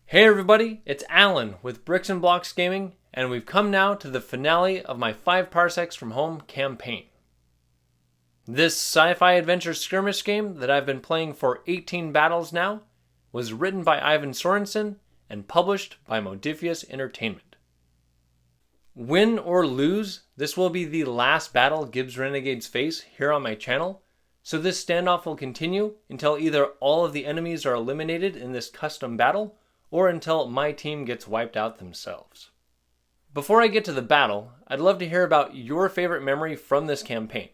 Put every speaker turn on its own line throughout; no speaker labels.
Hey everybody, it's Alan with Bricks and Blocks Gaming, and we've come now to the finale of my 5 Parsecs from Home campaign. This sci-fi adventure skirmish game that I've been playing for 18 battles now was written by Ivan Sorensen and published by Modiphius Entertainment. Win or lose, this will be the last battle Gibbs Renegades face here on my channel, so this standoff will continue until either all of the enemies are eliminated in this custom battle, or until my team gets wiped out themselves. Before I get to the battle, I'd love to hear about your favorite memory from this campaign,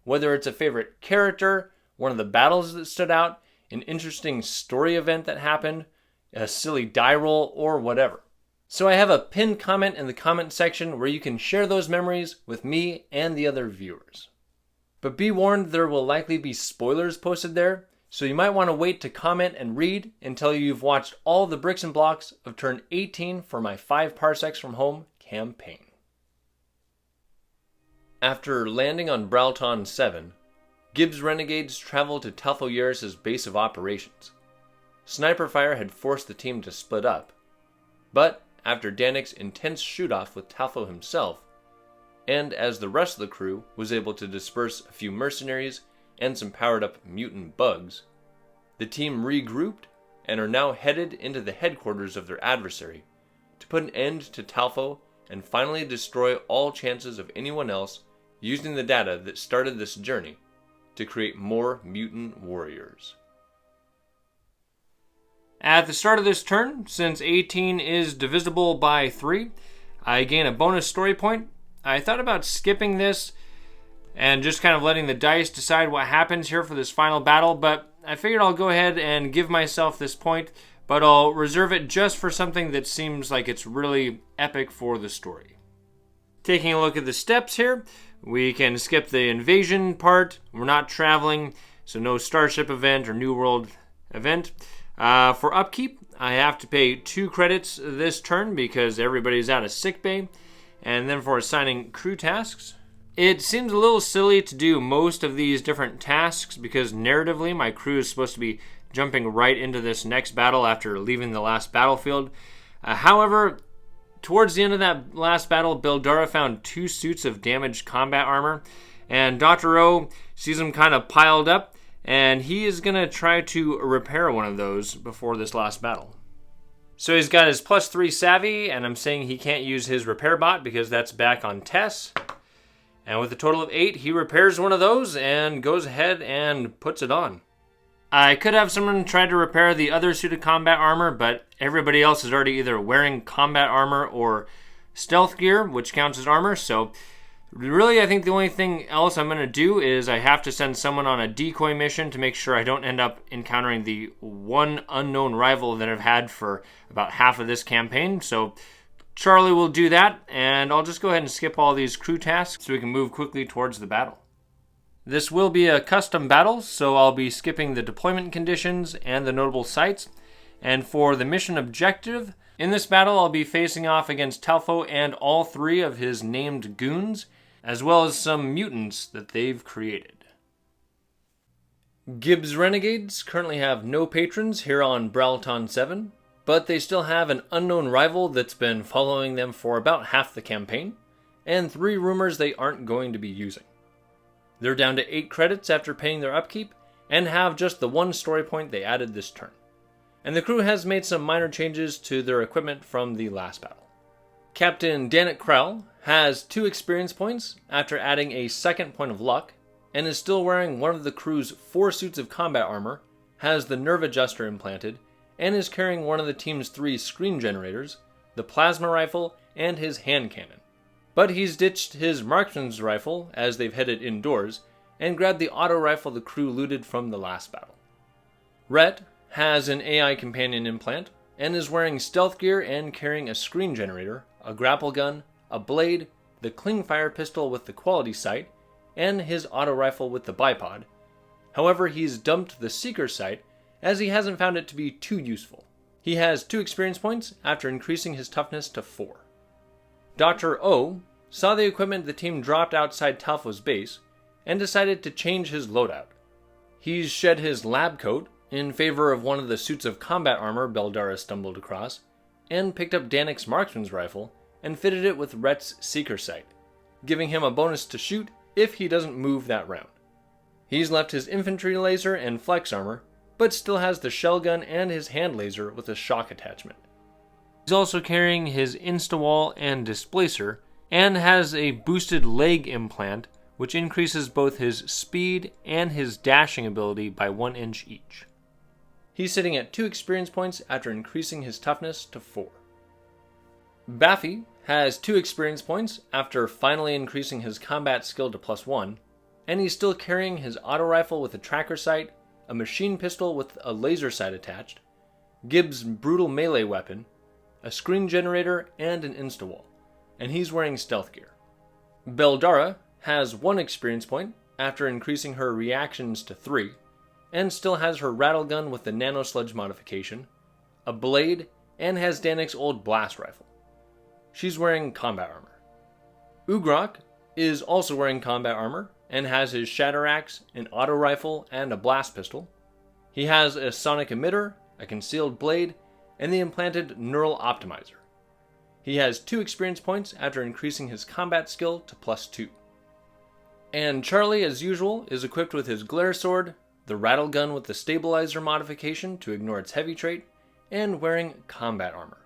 whether it's a favorite character, one of the battles that stood out, an interesting story event that happened, a silly die roll, or whatever. So I have a pinned comment in the comment section where you can share those memories with me and the other viewers. But be warned, there will likely be spoilers posted there, so you might want to wait to comment and read until you've watched all the bricks and blocks of turn 18 for my 5 Parsecs from Home campaign. After landing on Bralton 7, Gibbs Renegades traveled to Talfo Yeris' base of operations. Sniper fire had forced the team to split up, but after Danik's intense shoot-off with Talfo himself, and as the rest of the crew was able to disperse a few mercenaries and some powered-up mutant bugs, the team regrouped and are now headed into the headquarters of their adversary to put an end to Talfo and finally destroy all chances of anyone else using the data that started this journey to create more mutant warriors. At the start of this turn, since 18 is divisible by 3, I gain a bonus story point. I thought about skipping this and just kind of letting the dice decide what happens here for this final battle, but I figured I'll go ahead and give myself this point, but I'll reserve it just for something that seems like it's really epic for the story. Taking a look at the steps here, we can skip the invasion part. We're not traveling, so no starship event or new world event. For upkeep, I have to pay 2 credits this turn because everybody's out of sickbay, and then for assigning crew tasks, it seems a little silly to do most of these different tasks because narratively my crew is supposed to be jumping right into this next battle after leaving the last battlefield. However, towards the end of that last battle, Bildara found 2 suits of damaged combat armor, and Dr. O sees them kind of piled up, and he is going to try to repair one of those before this last battle. So he's got his +3 savvy, and I'm saying he can't use his repair bot because that's back on Tess. And with a total of 8, he repairs one of those and goes ahead and puts it on. I could have someone try to repair the other suit of combat armor, but everybody else is already either wearing combat armor or stealth gear, which counts as armor. So really, I think the only thing else I'm going to do is I have to send someone on a decoy mission to make sure I don't end up encountering the one unknown rival that I've had for about half of this campaign. So Charlie will do that, and I'll just go ahead and skip all these crew tasks so we can move quickly towards the battle. This will be a custom battle, so I'll be skipping the deployment conditions and the notable sites. And for the mission objective, in this battle I'll be facing off against Talfo and all 3 of his named goons, as well as some mutants that they've created. Gibbs Renegades currently have no patrons here on Bralton 7, but they still have an unknown rival that's been following them for about half the campaign, and 3 rumors they aren't going to be using. They're down to 8 credits after paying their upkeep, and have just the 1 story point they added this turn. And the crew has made some minor changes to their equipment from the last battle. Captain Danik Krell has 2 experience points after adding a 2nd point of luck, and is still wearing one of the crew's 4 suits of combat armor, has the nerve adjuster implanted, and is carrying one of the team's 3 screen generators, the plasma rifle, and his hand cannon. But he's ditched his marksman's rifle as they've headed indoors, and grabbed the auto rifle the crew looted from the last battle. Rhett has an AI companion implant, and is wearing stealth gear and carrying a screen generator, a grapple gun, a blade, the Klingfire pistol with the quality sight, and his auto rifle with the bipod. However, he's dumped the seeker sight as he hasn't found it to be too useful. He has 2 experience points after increasing his toughness to 4. Dr. O saw the equipment the team dropped outside Talfo's base and decided to change his loadout. He's shed his lab coat in favor of one of the suits of combat armor Beldara stumbled across, and picked up Danik's marksman's rifle and fitted it with Rhett's seeker sight, giving him a bonus to shoot if he doesn't move that round. He's left his infantry laser and flex armor, but still has the shell gun and his hand laser with a shock attachment. He's also carrying his insta-wall and displacer, and has a boosted leg implant, which increases both his speed and his dashing ability by 1 inch each. He's sitting at 2 experience points after increasing his toughness to 4. Baffy has 2 experience points after finally increasing his combat skill to +1, and he's still carrying his auto rifle with a tracker sight, a machine pistol with a laser sight attached, Gibbs' brutal melee weapon, a screen generator, and an insta-wall, and he's wearing stealth gear. Beldara has 1 experience point after increasing her reactions to 3, and still has her rattle gun with the nano sludge modification, a blade, and has Danik's old blast rifle. She's wearing combat armor. Ugrok is also wearing combat armor and has his shatter axe, an auto rifle, and a blast pistol. He has a sonic emitter, a concealed blade, and the implanted neural optimizer. He has 2 experience points after increasing his combat skill to +2. And Charlie, as usual, is equipped with his glare sword, the rattle gun with the stabilizer modification to ignore its heavy trait, and wearing combat armor.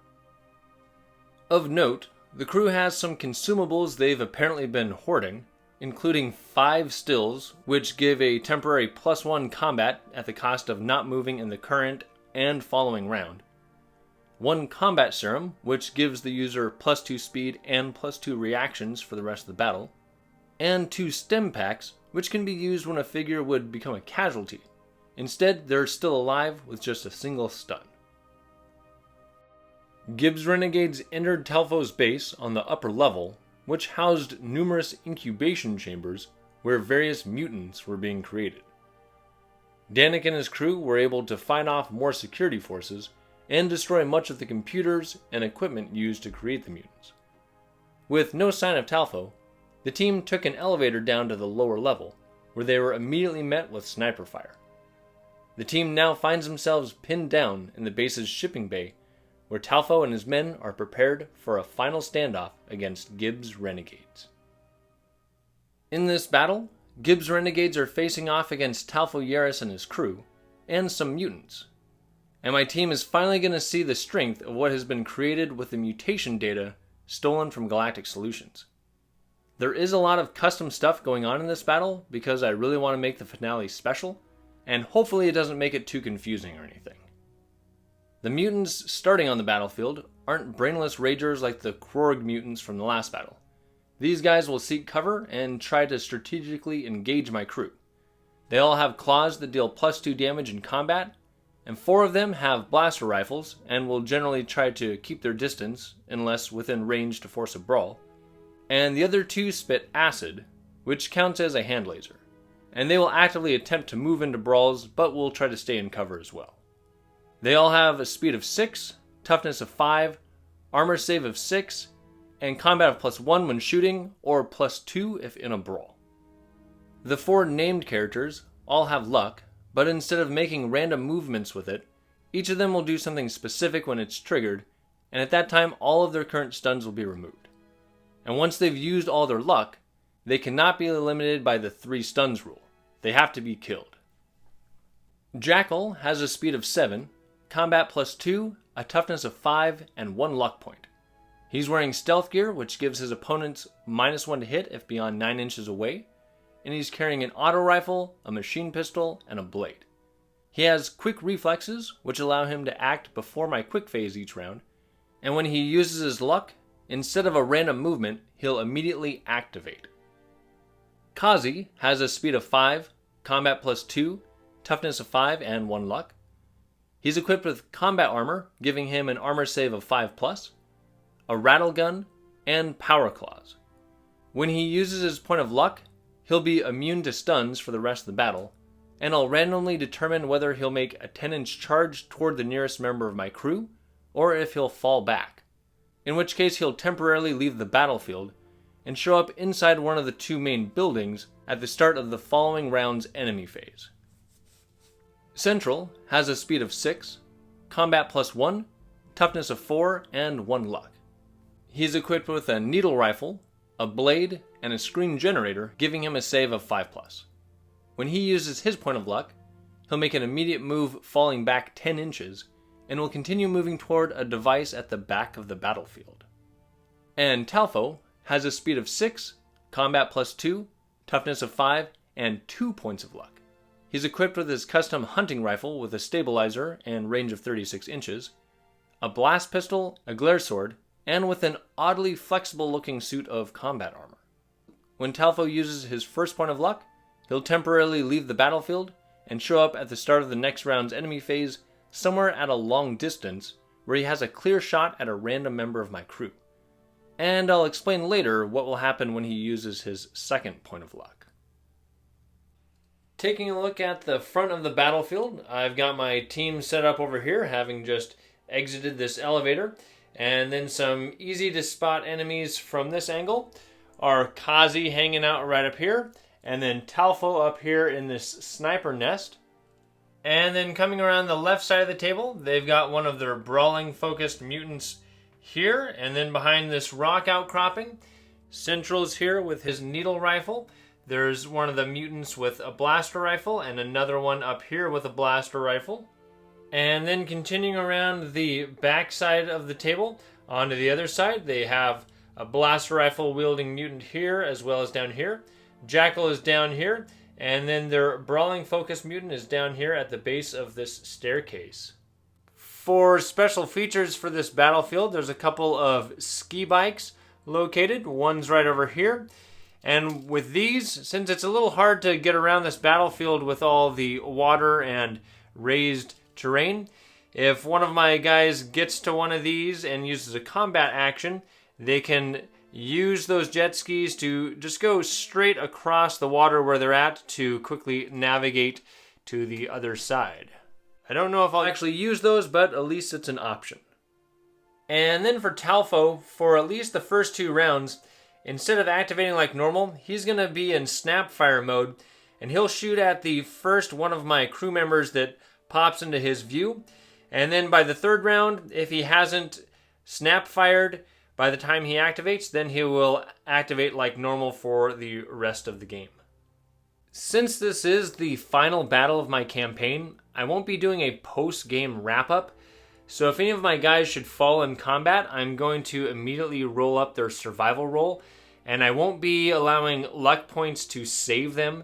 Of note, the crew has some consumables they've apparently been hoarding, including 5 stills, which give a temporary +1 combat at the cost of not moving in the current and following round, 1 combat serum, which gives the user +2 speed and +2 reactions for the rest of the battle, and 2 stem packs, which can be used when a figure would become a casualty. Instead, they're still alive with just a single stun. Gibbs Renegades entered Talfo's base on the upper level, which housed numerous incubation chambers where various mutants were being created. Danik and his crew were able to fight off more security forces and destroy much of the computers and equipment used to create the mutants. With no sign of Talfo, the team took an elevator down to the lower level, where they were immediately met with sniper fire. The team now finds themselves pinned down in the base's shipping bay, where Talfo and his men are prepared for a final standoff against Gibbs Renegades. In this battle, Gibbs Renegades are facing off against Talfo Yeris and his crew, and some mutants. And my team is finally going to see the strength of what has been created with the mutation data stolen from Galactic Solutions. There is a lot of custom stuff going on in this battle because I really want to make the finale special, and hopefully it doesn't make it too confusing or anything. The mutants starting on the battlefield aren't brainless ragers like the Krorg mutants from the last battle. These guys will seek cover and try to strategically engage my crew. They all have claws that deal +2 damage in combat, and 4 of them have blaster rifles and will generally try to keep their distance unless within range to force a brawl. And the other 2 spit acid, which counts as a hand laser, and they will actively attempt to move into brawls but will try to stay in cover as well. They all have a speed of 6, toughness of 5, armor save of 6, and combat of +1 when shooting, or +2 if in a brawl. The 4 named characters all have luck, but instead of making random movements with it, each of them will do something specific when it's triggered, and at that time all of their current stuns will be removed. And once they've used all their luck, they cannot be eliminated by the 3 stuns rule. They have to be killed. Jackal has a speed of 7, combat +2, a toughness of 5, and 1 luck point. He's wearing stealth gear, which gives his opponents -1 to hit if beyond 9 inches away, and he's carrying an auto rifle, a machine pistol, and a blade. He has quick reflexes, which allow him to act before my quick phase each round, and when he uses his luck, instead of a random movement, he'll immediately activate. Kazi has a speed of 5, combat +2, toughness of 5, and 1 luck. He's equipped with combat armor, giving him an armor save of 5+, a rattle gun, and power claws. When he uses his point of luck, he'll be immune to stuns for the rest of the battle, and I'll randomly determine whether he'll make a 10-inch charge toward the nearest member of my crew, or if he'll fall back, in which case he'll temporarily leave the battlefield and show up inside one of the 2 main buildings at the start of the following round's enemy phase. Central has a speed of 6, combat +1, toughness of 4, and 1 luck. He's equipped with a needle rifle, a blade, and a screen generator, giving him a save of 5+. When he uses his point of luck, he'll make an immediate move falling back 10 inches, and will continue moving toward a device at the back of the battlefield. And Talfo has a speed of 6, combat +2, toughness of 5, and 2 points of luck. He's equipped with his custom hunting rifle with a stabilizer and range of 36 inches, a blast pistol, a glare sword, and with an oddly flexible looking suit of combat armor. When Talfo uses his first point of luck, he'll temporarily leave the battlefield and show up at the start of the next round's enemy phase somewhere at a long distance where he has a clear shot at a random member of my crew. And I'll explain later what will happen when he uses his second point of luck. Taking a look at the front of the battlefield, I've got my team set up over here, having just exited this elevator, and then some easy to spot enemies from this angle are Kazi hanging out right up here, and then Talfo up here in this sniper nest. And then coming around the left side of the table, they've got one of their brawling focused mutants here, and then behind this rock outcropping, Central's here with his needle rifle. There's one of the mutants with a blaster rifle, and another one up here with a blaster rifle. And then continuing around the back side of the table, onto the other side, they have a blaster rifle wielding mutant here, as well as down here. Jackal is down here, and then their brawling focus mutant is down here at the base of this staircase. For special features for this battlefield, there's a couple of ski bikes located. One's right over here. And with these, since it's a little hard to get around this battlefield with all the water and raised terrain, if one of my guys gets to one of these and uses a combat action, they can use those jet skis to just go straight across the water where they're at to quickly navigate to the other side. I don't know if I'll actually use those, but at least it's an option. And then for Talfo, for at least the first 2 rounds, instead of activating like normal, he's going to be in snapfire mode, and he'll shoot at the first one of my crew members that pops into his view. And then by the 3rd round, if he hasn't snap fired by the time he activates, then he will activate like normal for the rest of the game. Since this is the final battle of my campaign, I won't be doing a post-game wrap-up. So if any of my guys should fall in combat, I'm going to immediately roll up their survival roll, and I won't be allowing luck points to save them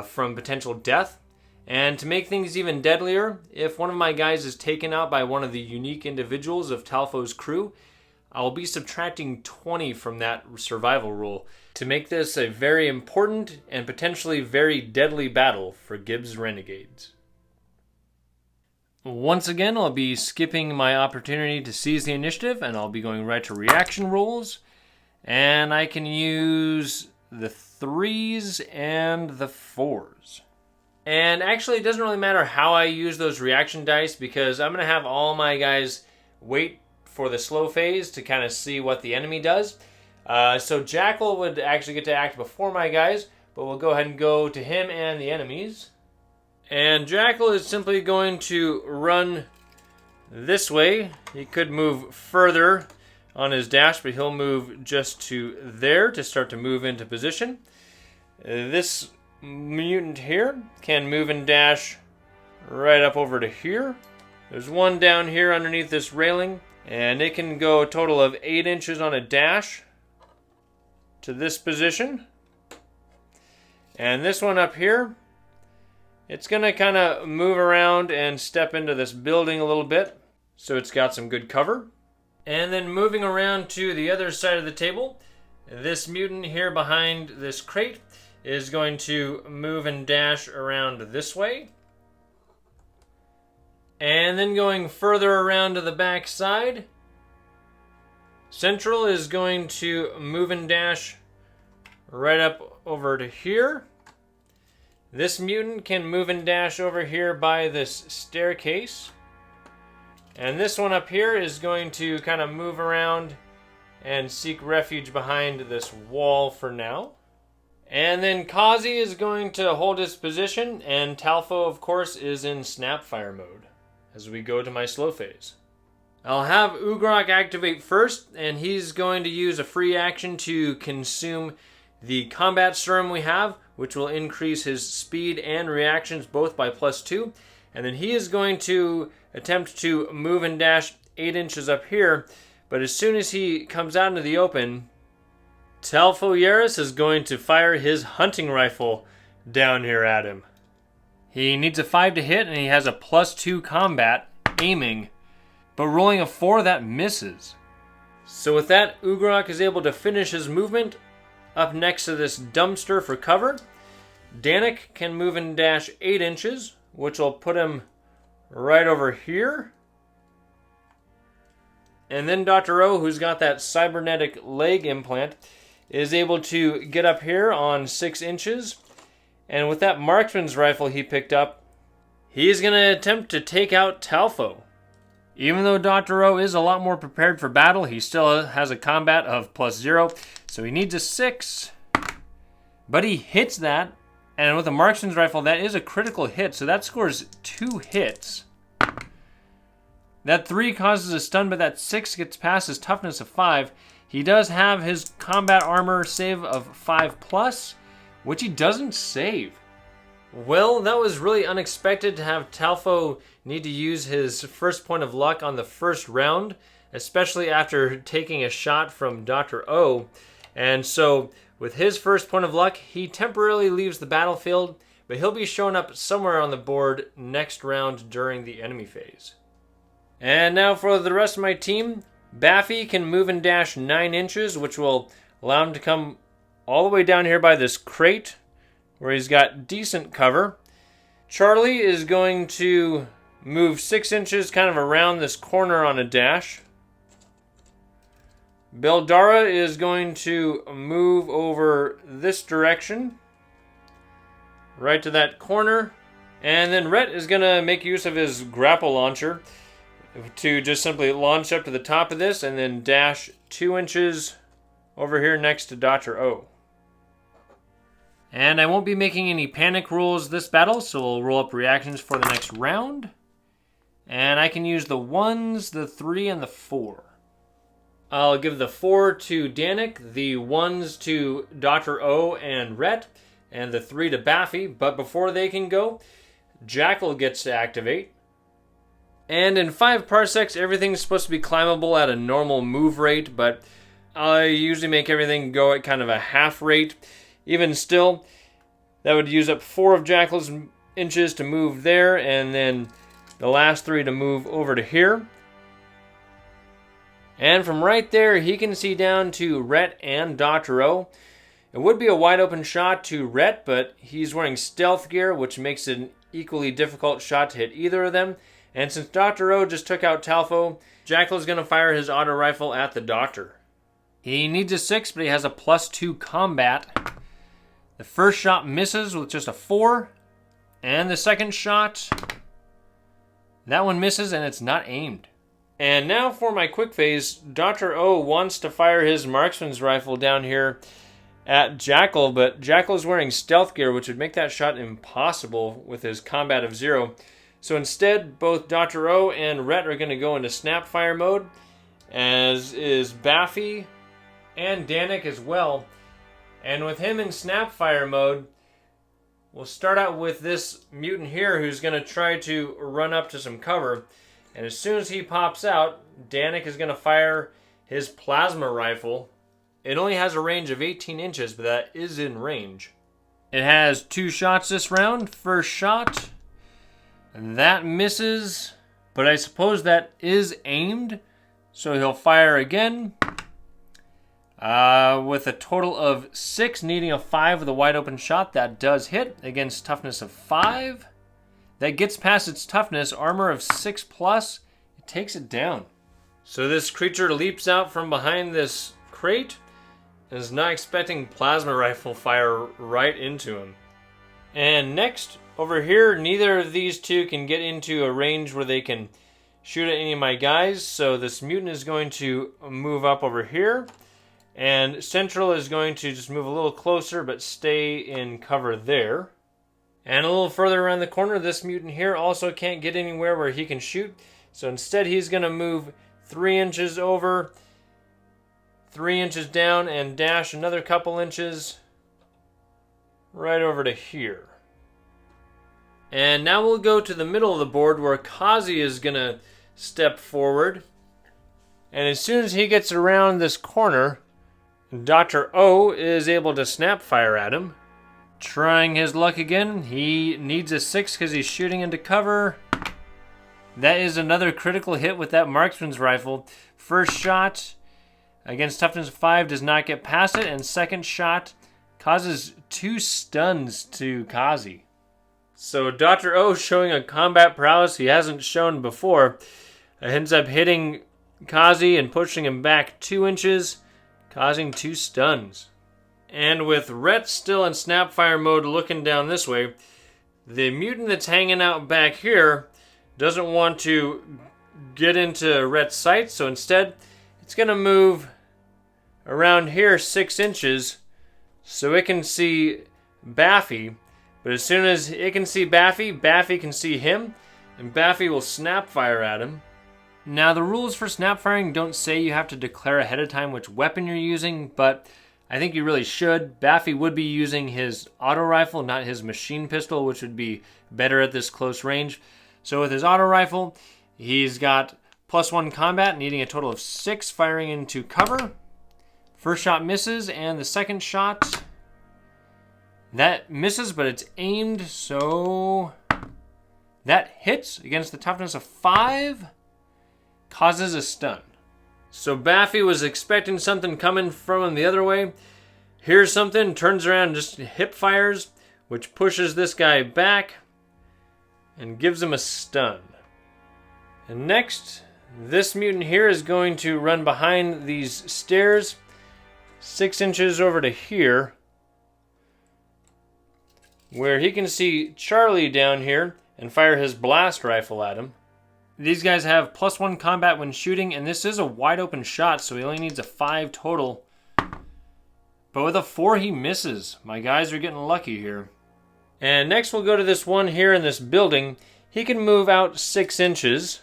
from potential death. And to make things even deadlier, if one of my guys is taken out by one of the unique individuals of Talfo's crew, I'll be subtracting 20 from that survival roll to make this a very important and potentially very deadly battle for Gibbs Renegades. Once again, I'll be skipping my opportunity to seize the initiative, and I'll be going right to reaction rolls. And I can use the 3s and the 4s. And actually, it doesn't really matter how I use those reaction dice, because I'm going to have all my guys wait for the slow phase to kind of see what the enemy does. So Jackal would actually get to act before my guys, but we'll go ahead and go to him and the enemies. And Jackal is simply going to run this way. He could move further on his dash, but he'll move just to there to start to move into position. This mutant here can move and dash right up over to here. There's one down here underneath this railing, and it can go a total of 8 inches on a dash to this position. And this one up here, it's going to kind of move around and step into this building a little bit, so it's got some good cover. And then moving around to the other side of the table, this mutant here behind this crate is going to move and dash around this way. And then going further around to the back side, Central is going to move and dash right up over to here. This mutant can move and dash over here by this staircase. And this one up here is going to kind of move around and seek refuge behind this wall for now. And then Kazi is going to hold his position, and Talfo, of course, is in Snapfire mode as we go to my slow phase. I'll have Ugrok activate first, and he's going to use a free action to consume the combat serum we have, which will increase his speed and reactions both by +2. And then he is going to attempt to move and dash 8 inches up here, but as soon as he comes out into the open, Talfo Yeris is going to fire his hunting rifle down here at him. He needs a 5 to hit, and he has a +2 combat aiming, but rolling a 4, that misses. So with that, Ugrok is able to finish his movement up next to this dumpster for cover. Danik can move and dash 8 inches, which will put him right over here. And then Dr. O, who's got that cybernetic leg implant, is able to get up here on 6 inches. And with that marksman's rifle he picked up, he's going to attempt to take out Talfo. Even though Dr. O is a lot more prepared for battle, he still has a combat of +0, so he needs a 6. But he hits that, and with a marksman's rifle, that is a critical hit, so that scores 2 hits. That 3 causes a stun, but that 6 gets past his toughness of 5. He does have his combat armor save of 5+, which he doesn't save. Well, that was really unexpected to have Talfo need to use his first point of luck on the first round, especially after taking a shot from Dr. O. And so, with his first point of luck, he temporarily leaves the battlefield, but he'll be showing up somewhere on the board next round during the enemy phase. And now for the rest of my team, Baffy can move and dash 9 inches, which will allow him to come all the way down here by this crate, where he's got decent cover. Charlie is going to move 6 inches kind of around this corner on a dash. Beldara is going to move over this direction, right to that corner. And then Rhett is going to make use of his grapple launcher to just simply launch up to the top of this and then dash 2 inches over here next to Dr. O. And I won't be making any panic rolls this battle, so we'll roll up reactions for the next round. And I can use the 1s, the 3, and the 4. I'll give the 4 to Danik, the 1s to Dr. O and Rhett, and the 3 to Baffy. But before they can go, Jackal gets to activate. And in 5 parsecs, everything's supposed to be climbable at a normal move rate, but I usually make everything go at kind of a half rate. Even still, that would use up 4 of Jackal's inches to move there, and then the last 3 to move over to here. And from right there, he can see down to Rhett and Dr. O. It would be a wide open shot to Rhett, but he's wearing stealth gear, which makes it an equally difficult shot to hit either of them. And since Dr. O just took out Talfo, Jackal is going to fire his auto rifle at the Doctor. He needs a 6, but he has a +2 combat. The first shot misses with just a 4. And the second shot, that one misses and it's not aimed. And now for my quick phase, Dr. O wants to fire his marksman's rifle down here at Jackal, but Jackal is wearing stealth gear, which would make that shot impossible with his combat of 0. So instead, both Dr. O and Rhett are going to go into Snapfire mode, as is Baffy and Danik as well. And with him in Snapfire mode, we'll start out with this mutant here who's going to try to run up to some cover. And as soon as he pops out, Danik is going to fire his plasma rifle. It only has a range of 18 inches, but that is in range. It has 2 shots this round. First shot, that misses, but I suppose that is aimed. So he'll fire again. With a total of 6, needing a 5 with a wide open shot. That does hit against toughness of 5. That gets past its toughness, armor of 6+. It takes it down. So this creature leaps out from behind this crate and is not expecting plasma rifle fire right into him. And next, over here, neither of these two can get into a range where they can shoot at any of my guys. So this mutant is going to move up over here. And Central is going to just move a little closer but stay in cover there. And a little further around the corner, this mutant here also can't get anywhere where he can shoot. So instead he's going to move 3 inches over, 3 inches down, and dash another couple inches right over to here. And now we'll go to the middle of the board where Kazi is going to step forward. And as soon as he gets around this corner, Dr. O is able to snap fire at him. Trying his luck again. He needs a 6 because he's shooting into cover. That is another critical hit with that marksman's rifle. First shot against toughness 5 does not get past it, and second shot causes 2 stuns to Kazi. So Dr. O, showing a combat prowess he hasn't shown before, ends up hitting Kazi and pushing him back 2 inches, causing 2 stuns. And with Rhett still in snapfire mode looking down this way, the mutant that's hanging out back here doesn't want to get into Rhett's sight, so instead it's going to move around here 6 inches so it can see Baffy. But as soon as it can see Baffy, Baffy can see him, and Baffy will snapfire at him. Now the rules for snapfiring don't say you have to declare ahead of time which weapon you're using, but I think you really should. Baffy would be using his auto rifle, not his machine pistol, which would be better at this close range. So with his auto rifle, he's got +1 combat, needing a total of 6, firing into cover. First shot misses, and the second shot, that misses, but it's aimed, so that hits against the toughness of 5, causes a stun. So Baffy was expecting something coming from him the other way. Here's something, turns around and just hip fires, which pushes this guy back and gives him a stun. And next, this mutant here is going to run behind these stairs 6 inches over to here, where he can see Charlie down here and fire his blast rifle at him. These guys have +1 combat when shooting, and this is a wide open shot, so he only needs a 5 total. But with a 4, he misses. My guys are getting lucky here. And next we'll go to this one here in this building. He can move out 6 inches.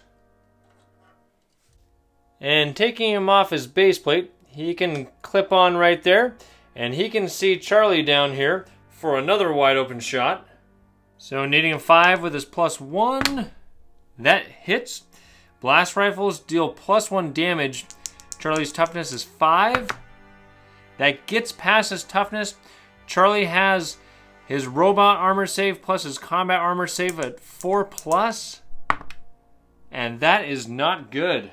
And taking him off his base plate, he can clip on right there, and he can see Charlie down here for another wide open shot. So needing a 5 with his +1. That hits. Blast rifles deal +1 damage. Charlie's toughness is 5. That gets past his toughness. Charlie has his robot armor save plus his combat armor save at 4+. And that is not good.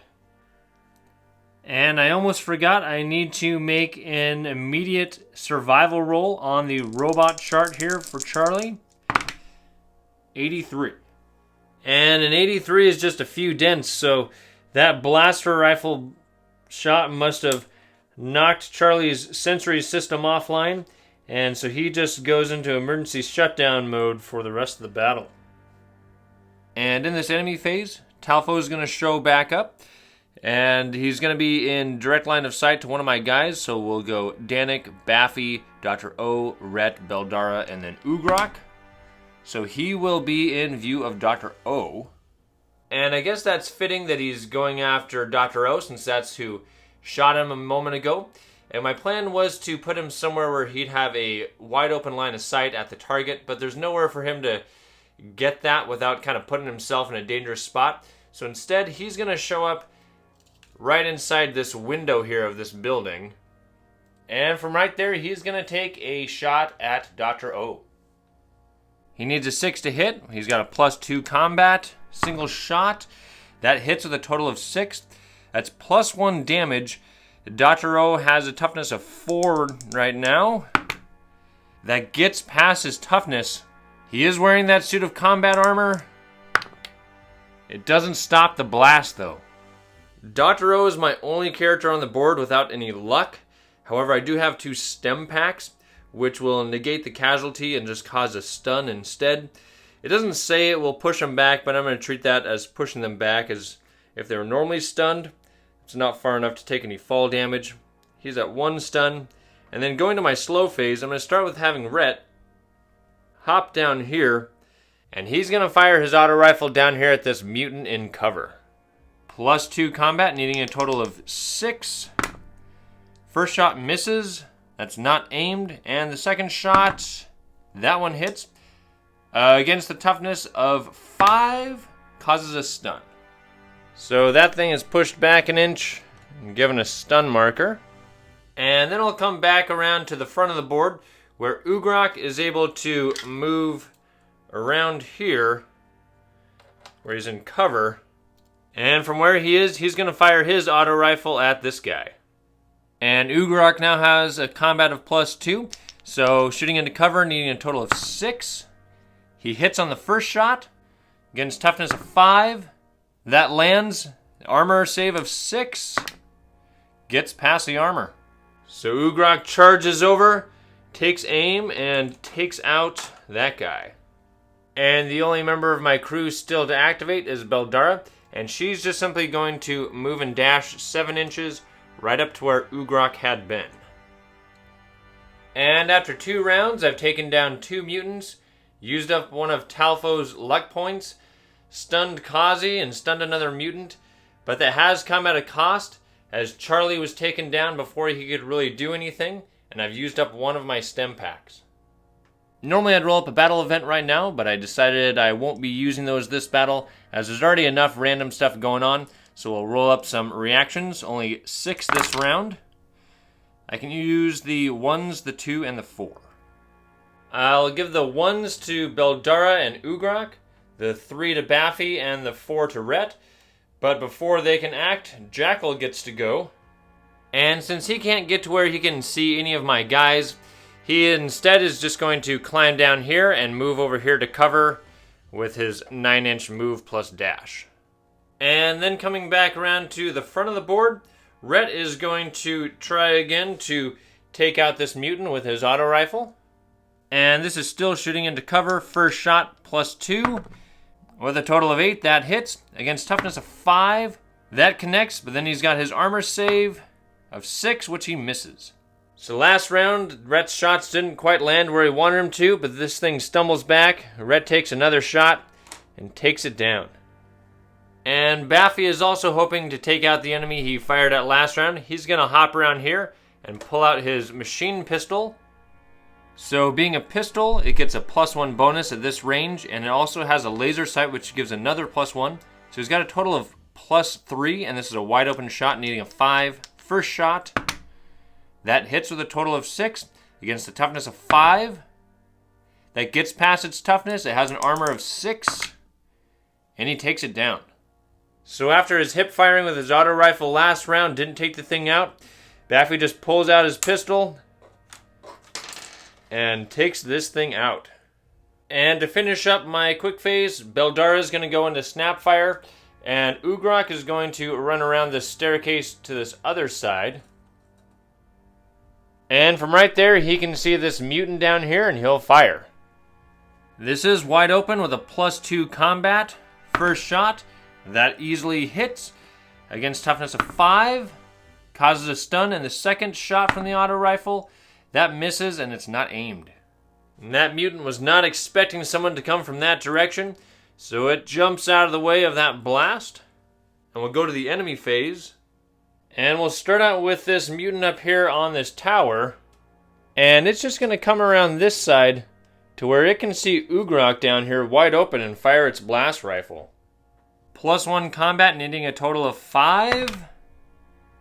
And I almost forgot, I need to make an immediate survival roll on the robot chart here for Charlie. 83. And an 83 is just a few dents, so that blaster rifle shot must have knocked Charlie's sensory system offline, and so he just goes into emergency shutdown mode for the rest of the battle. And in this enemy phase, Talfo is going to show back up, and he's going to be in direct line of sight to one of my guys, so we'll go Danik, Baffy, Dr. O, Rhett, Beldara, and then Ugrok. So he will be in view of Dr. O. And I guess that's fitting that he's going after Dr. O, since that's who shot him a moment ago. And my plan was to put him somewhere where he'd have a wide open line of sight at the target, but there's nowhere for him to get that without kind of putting himself in a dangerous spot. So instead, he's going to show up right inside this window here of this building. And from right there, he's going to take a shot at Dr. O. He needs a 6 to hit. He's got a +2 combat. Single shot. That hits with a total of 6. That's +1 damage. Dr. O has a toughness of 4 right now. That gets past his toughness. He is wearing that suit of combat armor. It doesn't stop the blast, though. Dr. O is my only character on the board without any luck. However, I do have 2 stem packs, which will negate the casualty and just cause a stun instead. It doesn't say it will push them back, but I'm going to treat that as pushing them back, as if they were normally stunned, it's not far enough to take any fall damage. He's at 1 stun. And then going to my slow phase, I'm going to start with having Rhett hop down here. And he's going to fire his auto rifle down here at this mutant in cover. +2 combat, needing a total of 6. First shot misses. That's not aimed. And the second shot, that one hits. Against the toughness of 5, causes a stun. So that thing is pushed back an inch and given a stun marker. And then I'll come back around to the front of the board where Ugrok is able to move around here where he's in cover. And from where he is, he's going to fire his auto rifle at this guy. And Ugrok now has a combat of +2. So shooting into cover, needing a total of 6. He hits on the first shot against toughness of 5. That lands. Armor save of 6. Gets past the armor. So Ugrok charges over, takes aim, and takes out that guy. And the only member of my crew still to activate is Beldara. And she's just simply going to move and dash 7 inches right up to where Ugrok had been. And after 2 rounds, I've taken down 2 mutants, used up one of Talfo's luck points, stunned Kazi, and stunned another mutant. But that has come at a cost, as Charlie was taken down before he could really do anything, and I've used up one of my stem packs. Normally I'd roll up a battle event right now, but I decided I won't be using those this battle, as there's already enough random stuff going on, so we'll roll up some reactions, only 6 this round. I can use the 1s, the 2, and the 4. I'll give the 1s to Beldara and Ugrok, the 3 to Baffy, and the 4 to Rhett. But before they can act, Jackal gets to go. And since he can't get to where he can see any of my guys, he instead is just going to climb down here and move over here to cover with his 9-inch move plus dash. And then coming back around to the front of the board, Rhett is going to try again to take out this mutant with his auto rifle. And this is still shooting into cover. First shot +2. With a total of 8, that hits. Against toughness of 5, that connects, but then he's got his armor save of 6, which he misses. So last round, Rhett's shots didn't quite land where he wanted him to, but this thing stumbles back. Rhett takes another shot and takes it down. And Baffy is also hoping to take out the enemy he fired at last round. He's going to hop around here and pull out his machine pistol. So being a pistol, it gets a +1 bonus at this range, and it also has a laser sight which gives another +1. So he's got a total of +3, and this is a wide open shot needing a 5. First shot, that hits with a total of 6 against a toughness of 5. That gets past its toughness. It has an armor of 6, and he takes it down. So after his hip firing with his auto rifle last round didn't take the thing out, Baffy just pulls out his pistol and takes this thing out. And to finish up my quick phase, Beldara is going to go into Snapfire, and Ugrok is going to run around this staircase to this other side. And from right there, he can see this mutant down here, and he'll fire. This is wide open with a +2 combat. First shot, that easily hits. Against toughness of 5, causes a stun, and the second shot from the auto rifle, that misses, and it's not aimed. And that mutant was not expecting someone to come from that direction, so it jumps out of the way of that blast. And we'll go to the enemy phase. And we'll start out with this mutant up here on this tower. And it's just going to come around this side to where it can see Ugrok down here wide open and fire its blast rifle. +1 combat, needing a total of 5.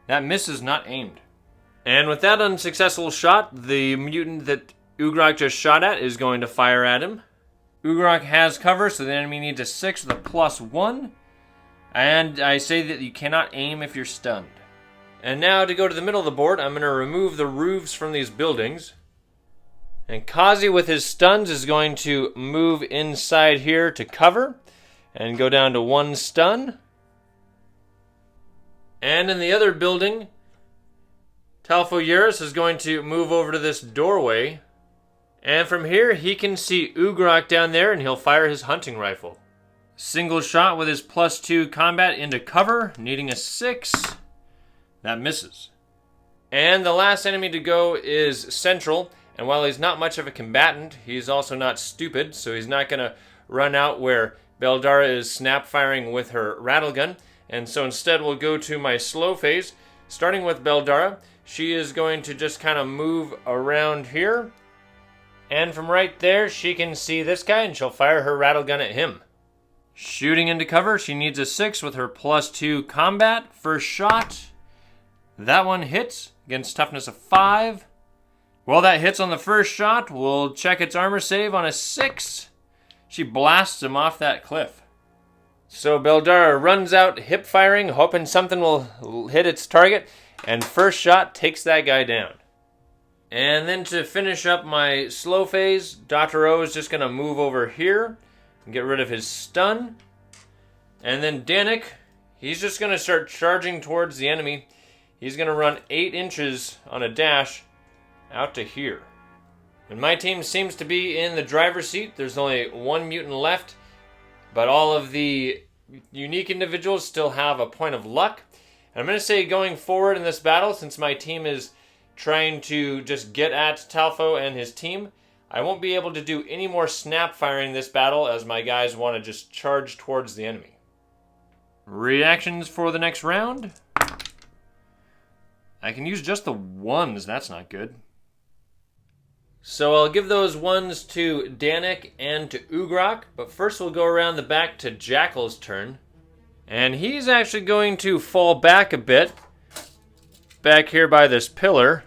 That misses, not aimed. And with that unsuccessful shot, the mutant that Ugrok just shot at is going to fire at him. Ugrok has cover, so the enemy needs a 6 with a +1. And I say that you cannot aim if you're stunned. And now to go to the middle of the board, I'm going to remove the roofs from these buildings. And Kazi with his stuns is going to move inside here to cover and go down to 1 stun. And in the other building, Talfo Yeris is going to move over to this doorway. And from here, he can see Ugrok down there, and he'll fire his hunting rifle. Single shot with his +2 combat into cover, needing a 6. That misses. And the last enemy to go is Central. And while he's not much of a combatant, he's also not stupid, so he's not going to run out where Beldara is snap firing with her rattle gun. And so instead we'll go to my slow phase, starting with Beldara. She is going to just kind of move around here. And from right there, she can see this guy, and she'll fire her rattle gun at him. Shooting into cover, she needs a 6 with her +2 combat. First shot, that one hits against toughness of 5. Well, that hits on the first shot. We'll check its armor save on a 6. She blasts him off that cliff. So Beldara runs out hip firing, hoping something will hit its target, and first shot takes that guy down. And then to finish up my slow phase, Dr. O is just going to move over here and get rid of his stun. And then Danik, he's just going to start charging towards the enemy. He's going to run 8 inches on a dash out to here. And my team seems to be in the driver's seat. There's only one mutant left, but all of the unique individuals still have a point of luck. And I'm going to say going forward in this battle, since my team is trying to just get at Talfo and his team, I won't be able to do any more snap firing this battle, as my guys want to just charge towards the enemy. Reactions for the next round. I can use just the 1s, that's not good. So I'll give those 1s to Danik and to Ugrok, but first we'll go around the back to Jackal's turn. And he's actually going to fall back a bit, back here by this pillar.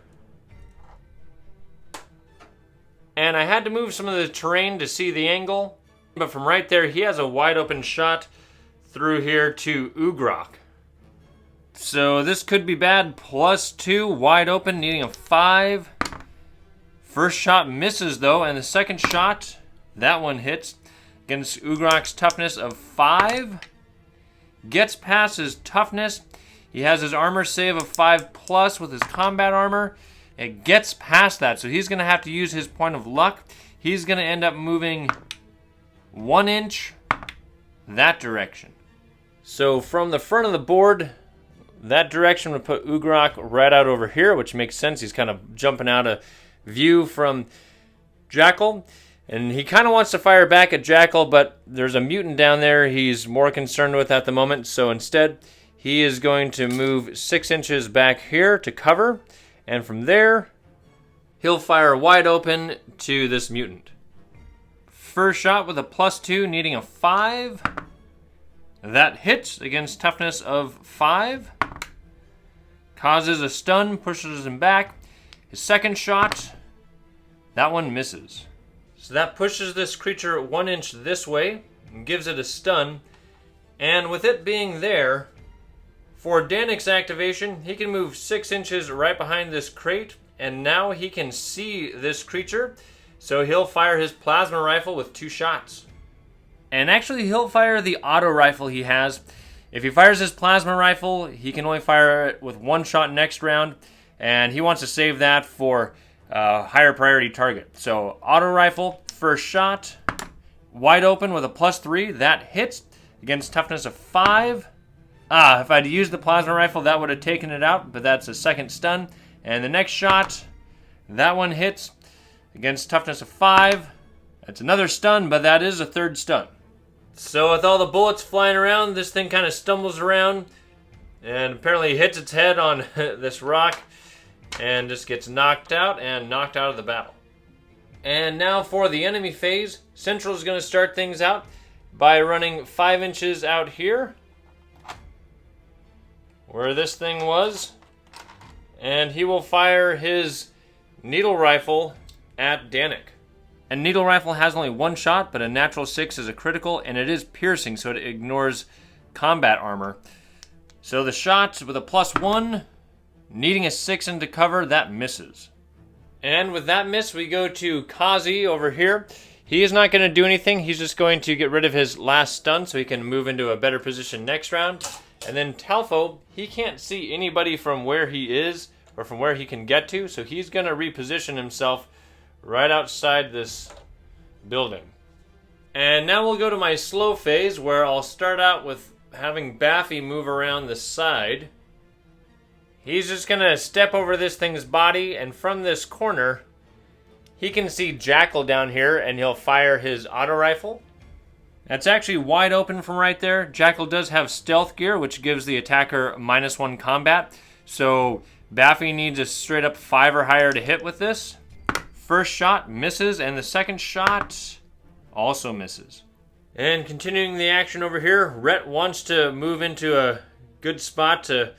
And I had to move some of the terrain to see the angle, but from right there he has a wide open shot through here to Ugrok. So this could be bad. +2, wide open, needing a 5. First shot misses though, and the second shot, that one hits against Ugrok's toughness of 5. Gets past his toughness. He has his armor save of 5+ with his combat armor. It gets past that, so he's going to have to use his point of luck. He's going to end up moving 1 inch that direction. So from the front of the board, that direction would put Ugrok right out over here, which makes sense. He's kind of jumping out of view from Jackal. And he kind of wants to fire back at Jackal, but there's a mutant down there he's more concerned with at the moment. So instead, he is going to move 6 inches back here to cover. And from there, he'll fire wide open to this mutant. First shot with a +2, needing a 5. That hits against toughness of 5. Causes a stun, pushes him back. His second shot, that one misses. So that pushes this creature 1 inch this way and gives it a stun. And with it being there, for Danik's activation, he can move 6 inches right behind this crate, and now he can see this creature, so he'll fire his plasma rifle with 2 shots. And actually, he'll fire the auto rifle he has. If he fires his plasma rifle, he can only fire it with 1 shot next round, and he wants to save that for a higher priority target. So auto rifle, first shot, wide open with a +3, that hits against toughness of 5. If I'd used the plasma rifle, that would have taken it out, but that's a second stun. And the next shot, that one hits against toughness of 5. That's another stun, but that is a third stun. So with all the bullets flying around, this thing kind of stumbles around and apparently hits its head on this rock and just gets knocked out of the battle. And now for the enemy phase, Central is going to start things out by running 5 inches out here, where this thing was, and he will fire his needle rifle at Danik. And needle rifle has only 1 shot, but a natural 6 is a critical, and it is piercing, so it ignores combat armor. So the shot with a +1, needing a 6 into cover, that misses. And with that miss, we go to Kazi over here. He is not going to do anything. He's just going to get rid of his last stun so he can move into a better position next round. And then Talfo, he can't see anybody from where he is or from where he can get to, so he's going to reposition himself right outside this building. And now we'll go to my slow phase, where I'll start out with having Baffy move around the side He's just gonna step over this thing's body, and from this corner, he can see Jackal down here, and he'll fire his auto rifle. That's actually wide open from right there. Jackal does have stealth gear, which gives the attacker -1 combat. So Baffy needs a straight up 5 or higher to hit with this. First shot misses, and the second shot also misses. And continuing the action over here, Rhett wants to move into a good spot to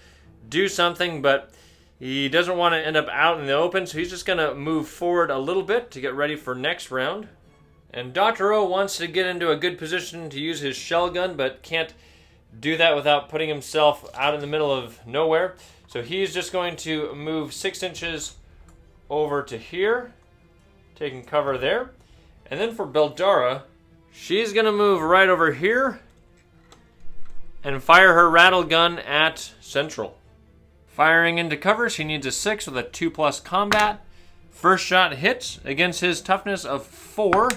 do something, but he doesn't want to end up out in the open, so he's just going to move forward a little bit to get ready for next round. And Dr. O wants to get into a good position to use his shell gun, but can't do that without putting himself out in the middle of nowhere. So he's just going to move 6 inches over to here, taking cover there. And then for Beldara, she's going to move right over here and fire her rattle gun at Central. Firing into cover, she needs a 6 with a 2+ combat. First shot hits against his toughness of 4.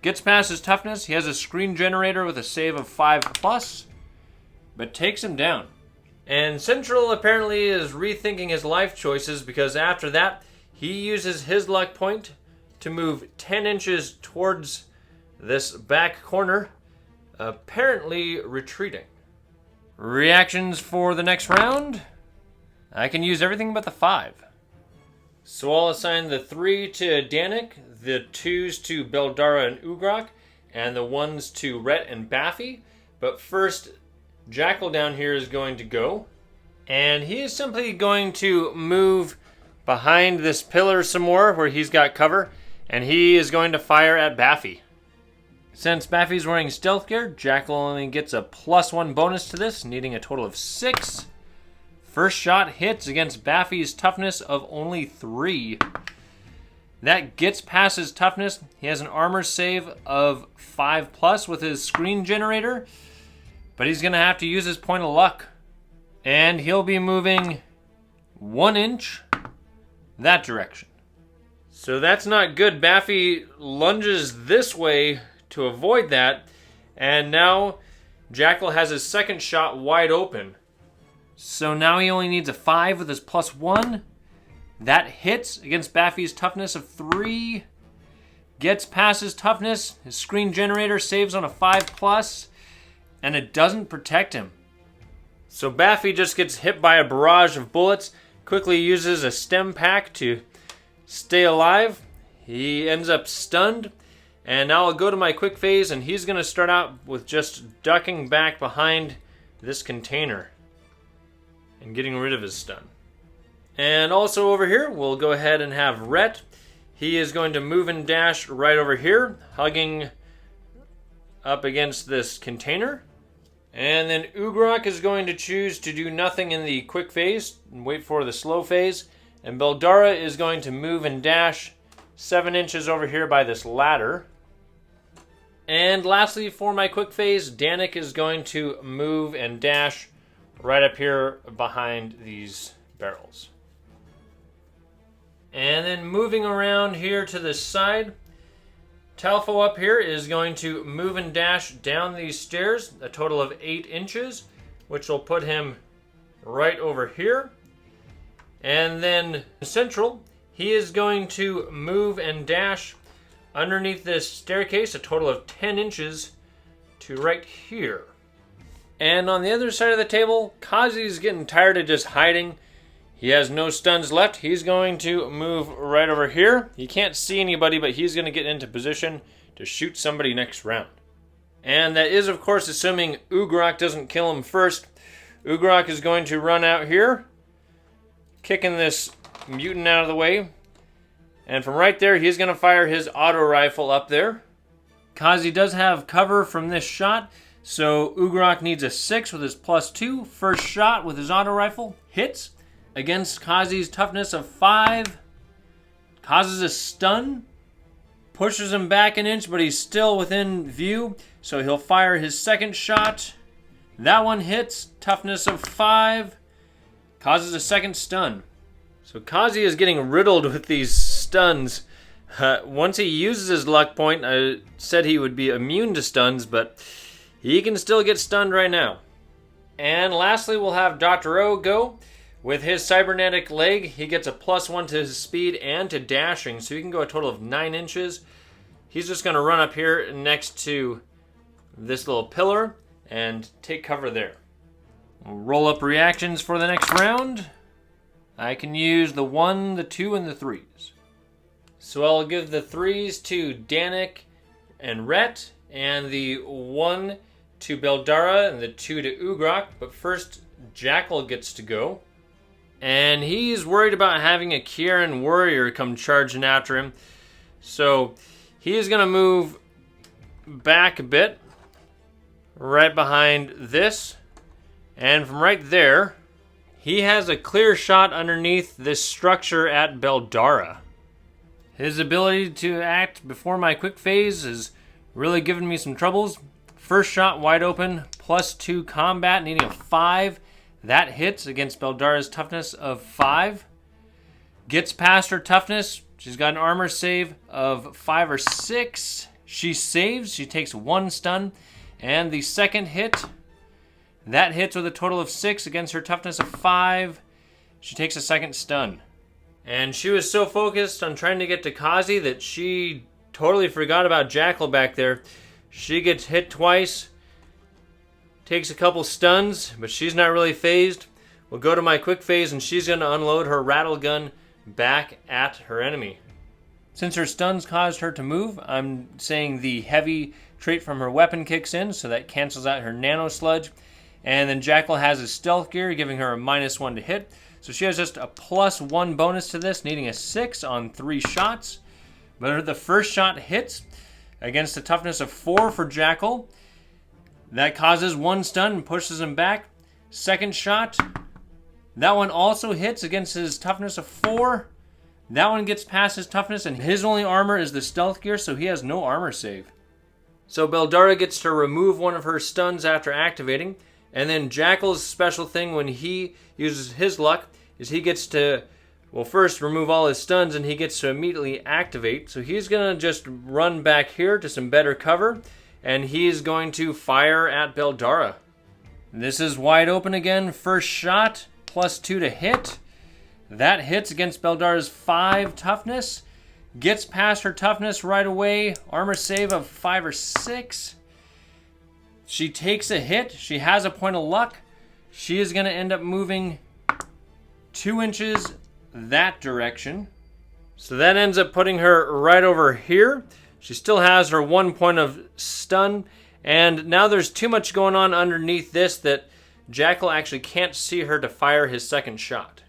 Gets past his toughness. He has a screen generator with a save of 5+, but takes him down. And Central apparently is rethinking his life choices, because after that, he uses his luck point to move 10 inches towards this back corner, apparently retreating. Reactions for the next round? I can use everything but the 5. So I'll assign the 3 to Danik, the 2s to Beldara and Ugrok, and the 1s to Rhett and Baffy. But first, Jackal down here is going to go. And he is simply going to move behind this pillar some more where he's got cover. And he is going to fire at Baffy. Since Baffy's wearing stealth gear, Jackal only gets a +1 bonus to this, needing a total of 6. First shot hits against Baffy's toughness of only 3. That gets past his toughness. He has an armor save of 5+ with his screen generator, but he's going to have to use his point of luck. And he'll be moving 1 inch that direction. So that's not good. Baffy lunges this way to avoid that, and now Jackal has his second shot wide open. So now he only needs a 5 with his +1. That hits against Baffy's toughness of 3. Gets past his toughness. His screen generator saves on a 5+, and it doesn't protect him. So Baffy just gets hit by a barrage of bullets, quickly uses a stem pack to stay alive. He ends up stunned, and now I'll go to my quick phase, and he's going to start out with just ducking back behind this container and getting rid of his stun. And also over here, we'll go ahead and have Rhett. He is going to move and dash right over here, hugging up against this container. And then Ugrok is going to choose to do nothing in the quick phase and wait for the slow phase. And Beldara is going to move and dash 7 inches over here by this ladder. And lastly, for my quick phase, Danik is going to move and dash right up here behind these barrels. And then moving around here to this side, Talfo up here is going to move and dash down these stairs, a total of 8 inches, which will put him right over here. And then Central, he is going to move and dash underneath this staircase, a total of 10 inches to right here. And on the other side of the table, Kazi's getting tired of just hiding. He has no stuns left. He's going to move right over here. He can't see anybody, but he's going to get into position to shoot somebody next round. And that is, of course, assuming Ugrok doesn't kill him first. Ugrok is going to run out here, kicking this mutant out of the way. And from right there, he's going to fire his auto rifle up there. Kazi does have cover from this shot, so Ugrok needs a 6 with his +2. First shot with his auto rifle hits against Kazi's toughness of 5. Causes a stun, pushes him back an inch, but he's still within view, so he'll fire his second shot. That one hits, toughness of 5, causes a second stun. So Kazi is getting riddled with these stuns. Once he uses his luck point, I said he would be immune to stuns, but he can still get stunned right now. And lastly, we'll have Dr. O go With his cybernetic leg, he gets a +1 to his speed and to dashing, so he can go a total of 9 inches. He's just going to run up here next to this little pillar and take cover there. We'll roll up reactions for the next round. I can use the 1, the 2, and the 3s. So I'll give the 3s to Danik and Rhett, and the 1 to Beldara, and the 2 to Ugrok. But first, Jackal gets to go. And he's worried about having a Kieran warrior come charging after him. So he is going to move back a bit, right behind this. And from right there, he has a clear shot underneath this structure at Beldara. His ability to act before my quick phase is really giving me some troubles. First shot wide open, +2 combat, needing a 5. That hits against Beldara's toughness of 5. Gets past her toughness. She's got an armor save of 5 or 6. She saves. She takes 1 stun. And the second hit, that hits with a total of 6 against her toughness of 5. She takes a second stun. And she was so focused on trying to get to Kazi that she totally forgot about Jackal back there. She gets hit twice. Takes a couple stuns, but she's not really phased. We'll go to my quick phase, and she's going to unload her rattle gun back at her enemy. Since her stuns caused her to move, I'm saying the heavy trait from her weapon kicks in, so that cancels out her nano sludge. And then Jackal has his stealth gear, giving her a -1 to hit. So she has just a +1 bonus to this, needing a 6 on 3 shots. But the first shot hits against a toughness of 4 for Jackal. That causes 1 stun and pushes him back. Second shot, that one also hits against his toughness of 4. That one gets past his toughness, and his only armor is the stealth gear, so he has no armor save. So Beldara gets to remove one of her stuns after activating, and then Jackal's special thing when he uses his luck is he gets to, well, first remove all his stuns, and he gets to immediately activate. So he's going to just run back here to some better cover, and he's going to fire at Beldara. This is wide open again. First shot, +2 to hit. That hits against Beldara's 5 toughness. Gets past her toughness right away. Armor save of 5 or 6. She takes a hit. She has a point of luck. She is going to end up moving 2 inches that direction. So that ends up putting her right over here. She still has her 1 point of stun, and now there's too much going on underneath this that Jackal actually can't see her to fire his second shot.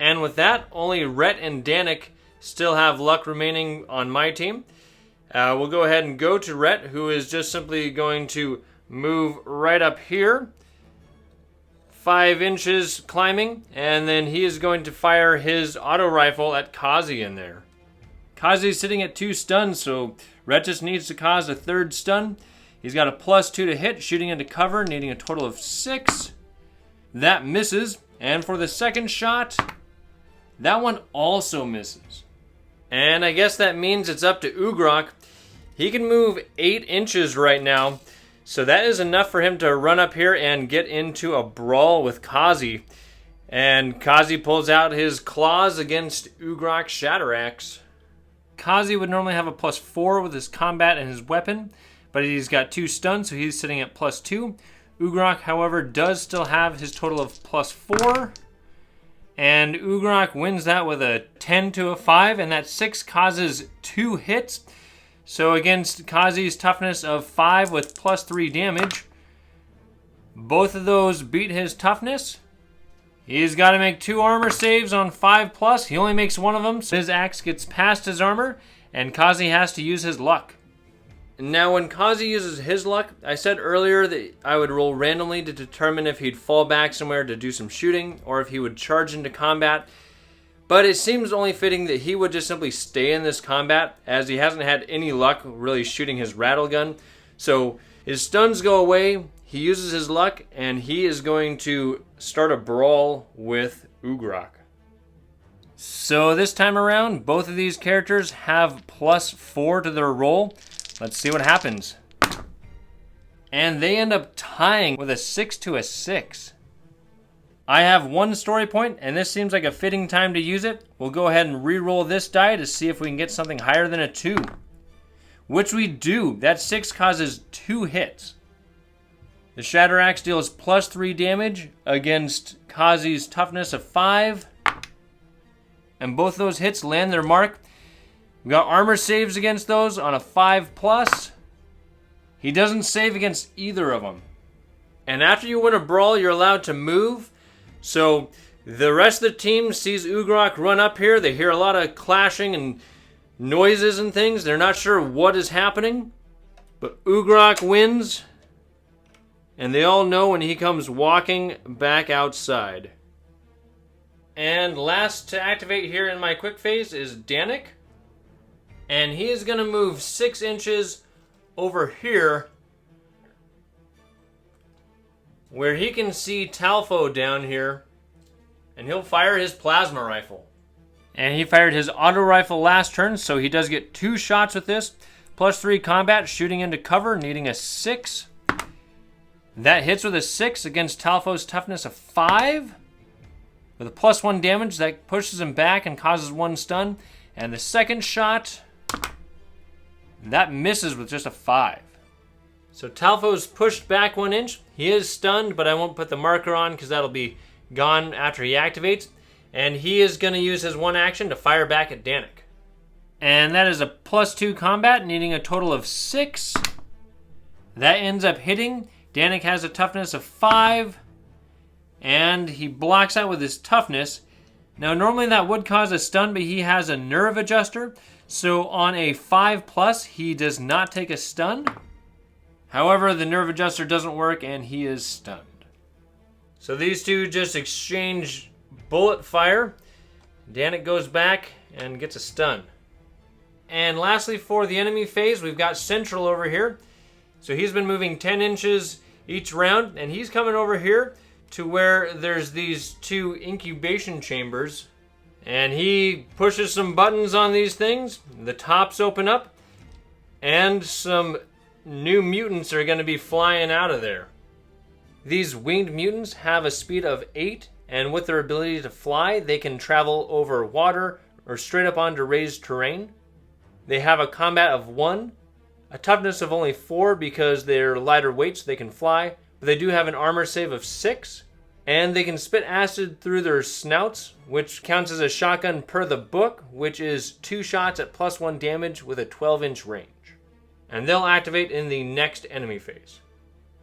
And with that, only Rhett and Danik still have luck remaining on my team. We'll go ahead and go to Rhett, who is just simply going to move right up here, 5 inches climbing, and then he is going to fire his auto rifle at Kazi in there. Kazi's sitting at 2 stuns, so Rhett just needs to cause a 3rd stun. He's got a +2 to hit, shooting into cover, needing a total of 6. That misses, and for the second shot, that one also misses. And I guess that means it's up to Ugrok. He can move 8 inches right now, so that is enough for him to run up here and get into a brawl with Kazi. And Kazi pulls out his claws against Ugrok's Shatter Axe. Kazi would normally have a +4 with his combat and his weapon, but he's got 2 stuns, so he's sitting at +2. Ugrok, however, does still have his total of +4, and Ugrok wins that with a 10 to a 5, and that 6 causes 2 hits. So against Kazi's toughness of 5 with +3 damage, both of those beat his toughness. He's got to make 2 armor saves on 5+. He only makes 1 of them, so his axe gets past his armor, and Kazi has to use his luck. Now, when Kazi uses his luck, I said earlier that I would roll randomly to determine if he'd fall back somewhere to do some shooting, or if he would charge into combat. But it seems only fitting that he would just simply stay in this combat, as he hasn't had any luck really shooting his rattle gun. So his stuns go away, he uses his luck, and he is going to start a brawl with Ugrok. So this time around, both of these characters have +4 to their roll. Let's see what happens. And they end up tying with a 6 to a 6. I have 1 story point, and this seems like a fitting time to use it. We'll go ahead and re-roll this die to see if we can get something higher than a 2. Which we do. That 6 causes 2 hits. The Shatter Axe deals +3 damage against Kazi's toughness of 5. And both those hits land their mark. We got armor saves against those on a 5+. He doesn't save against either of them. And after you win a brawl, you're allowed to move. So the rest of the team sees Ugrok run up here. They hear a lot of clashing and noises and things. They're not sure what is happening. But Ugrok wins. And they all know when he comes walking back outside. And last to activate here in my quick phase is Danik. And he is going to move 6 inches over here, where he can see Talfo down here, and he'll fire his plasma rifle. And he fired his auto rifle last turn, so he does get 2 shots with this. +3 combat, shooting into cover, needing a 6. That hits with a 6 against Talfo's toughness of 5. With a +1 damage, that pushes him back and causes 1 stun. And the second shot, that misses with just a 5. So Talfo's pushed back 1 inch. He is stunned, but I won't put the marker on because that'll be gone after he activates. And he is going to use his 1 action to fire back at Danik. And that is a +2 combat, needing a total of 6. That ends up hitting. Danik has a toughness of 5. And he blocks out with his toughness. Now normally that would cause a stun, but he has a nerve adjuster. So on a 5+, he does not take a stun. However, the nerve adjuster doesn't work and he is stunned. So these two just exchange bullet fire. Danik goes back and gets a stun. And lastly, for the enemy phase, we've got Central over here. So he's been moving 10 inches each round, and he's coming over here to where there's these 2 incubation chambers. And he pushes some buttons on these things. The tops open up, and some new mutants are going to be flying out of there. These winged mutants have a speed of 8, and with their ability to fly, they can travel over water or straight up onto raised terrain. They have a combat of 1, a toughness of only 4 because they're lighter weight so they can fly, but they do have an armor save of 6. And they can spit acid through their snouts, which counts as a shotgun per the book, which is 2 shots at +1 damage with a 12-inch range. And they'll activate in the next enemy phase.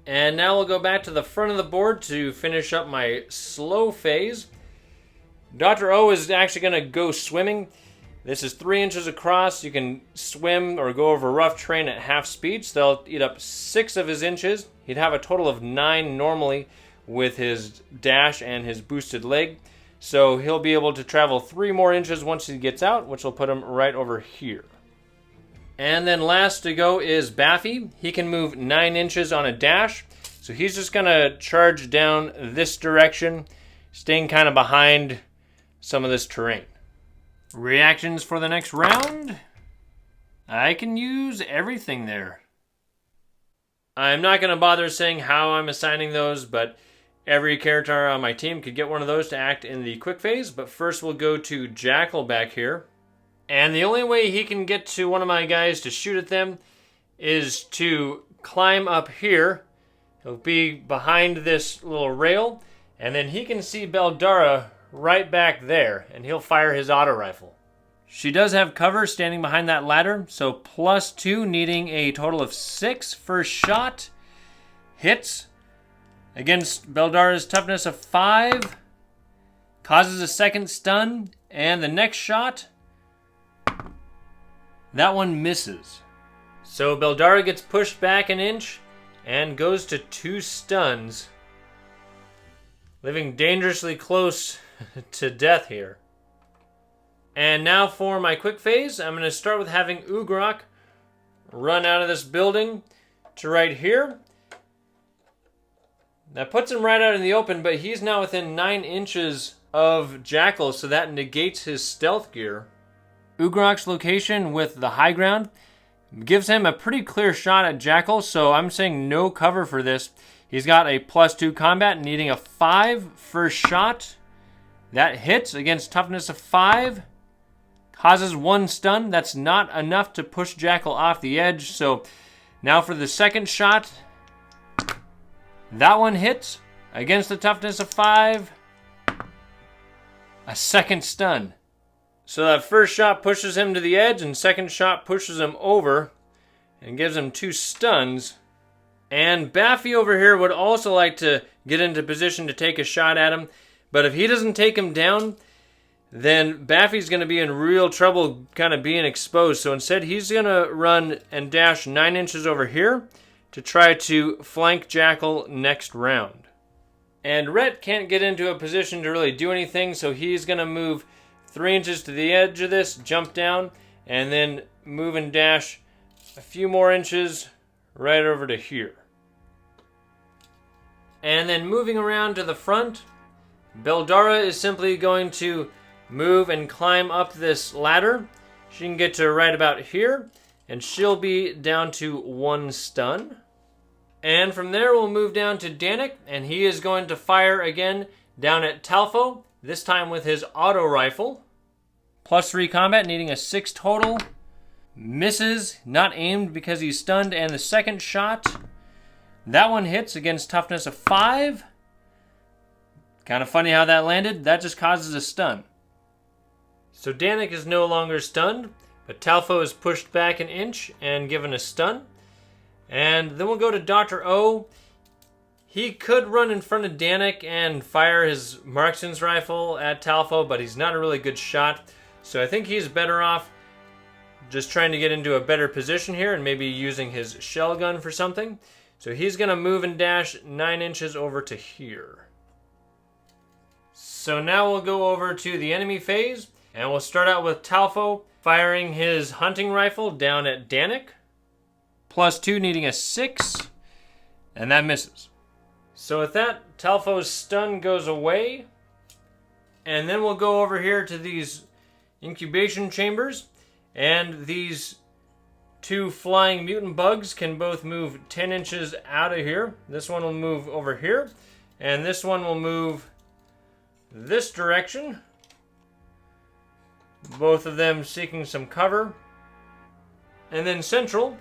And now we'll go back to the front of the board to finish up my slow phase. Dr. O is actually going to go swimming. This is 3 inches across. You can swim or go over rough terrain at half speed, so they'll eat up 6 of his inches. He'd have a total of 9 normally, with his dash and his boosted leg. So he'll be able to travel 3 more inches once he gets out, which will put him right over here. And then last to go is Baffy. He can move 9 inches on a dash. So he's just going to charge down this direction, staying kind of behind some of this terrain. Reactions for the next round? I can use everything there. I'm not going to bother saying how I'm assigning those, but every character on my team could get one of those to act in the quick phase. But first we'll go to Jackal back here. And the only way he can get to one of my guys to shoot at them is to climb up here. He'll be behind this little rail. And then he can see Beldara right back there. And he'll fire his auto rifle. She does have cover standing behind that ladder. So +2, needing a total of 6. First shot. Hits. Against Beldara's toughness of 5. Causes a second stun. And the next shot, that one misses. So Beldara gets pushed back an inch and goes to 2 stuns. Living dangerously close to death here. And now for my quick phase, I'm going to start with having Ugrok run out of this building to right here. That puts him right out in the open, but he's now within 9 inches of Jackal, so that negates his stealth gear. Ugrok's location with the high ground gives him a pretty clear shot at Jackal, so I'm saying no cover for this. He's got a +2 combat, needing a 5 first shot. That hits against toughness of 5. Causes 1 stun. That's not enough to push Jackal off the edge. So now for the second shot. That one hits against the toughness of 5. A second stun. So that first shot pushes him to the edge, and second shot pushes him over and gives him 2 stuns. And Baffy over here would also like to get into position to take a shot at him. But if he doesn't take him down, then Baffy's going to be in real trouble kind of being exposed. So instead, he's going to run and dash 9 inches over here to try to flank Jackal next round. And Rhett can't get into a position to really do anything, so he's going to move 3 inches to the edge of this, jump down, and then move and dash a few more inches right over to here. And then moving around to the front, Beldara is simply going to move and climb up this ladder. She can get to right about here, and she'll be down to 1 stun. And from there, we'll move down to Danik, and he is going to fire again down at Talfo, this time with his auto rifle. +3 combat, needing a 6 total. Misses, not aimed because he's stunned, and the second shot, that one hits against toughness of 5. Kind of funny how that landed. That just causes a stun. So Danik is no longer stunned, but Talfo is pushed back an inch and given a stun. And then we'll go to Dr. O. He could run in front of Danik and fire his marksman's rifle at Talfo, but he's not a really good shot. So I think he's better off just trying to get into a better position here and maybe using his shell gun for something. So he's going to move and dash 9 inches over to here. So now we'll go over to the enemy phase, and we'll start out with Talfo firing his hunting rifle down at Danik. +2, needing a 6, and that misses. So with that, Talfo's stun goes away, and then we'll go over here to these incubation chambers, and these 2 flying mutant bugs can both move 10 inches out of here. This one will move over here, and this one will move this direction. Both of them seeking some cover. And then Central,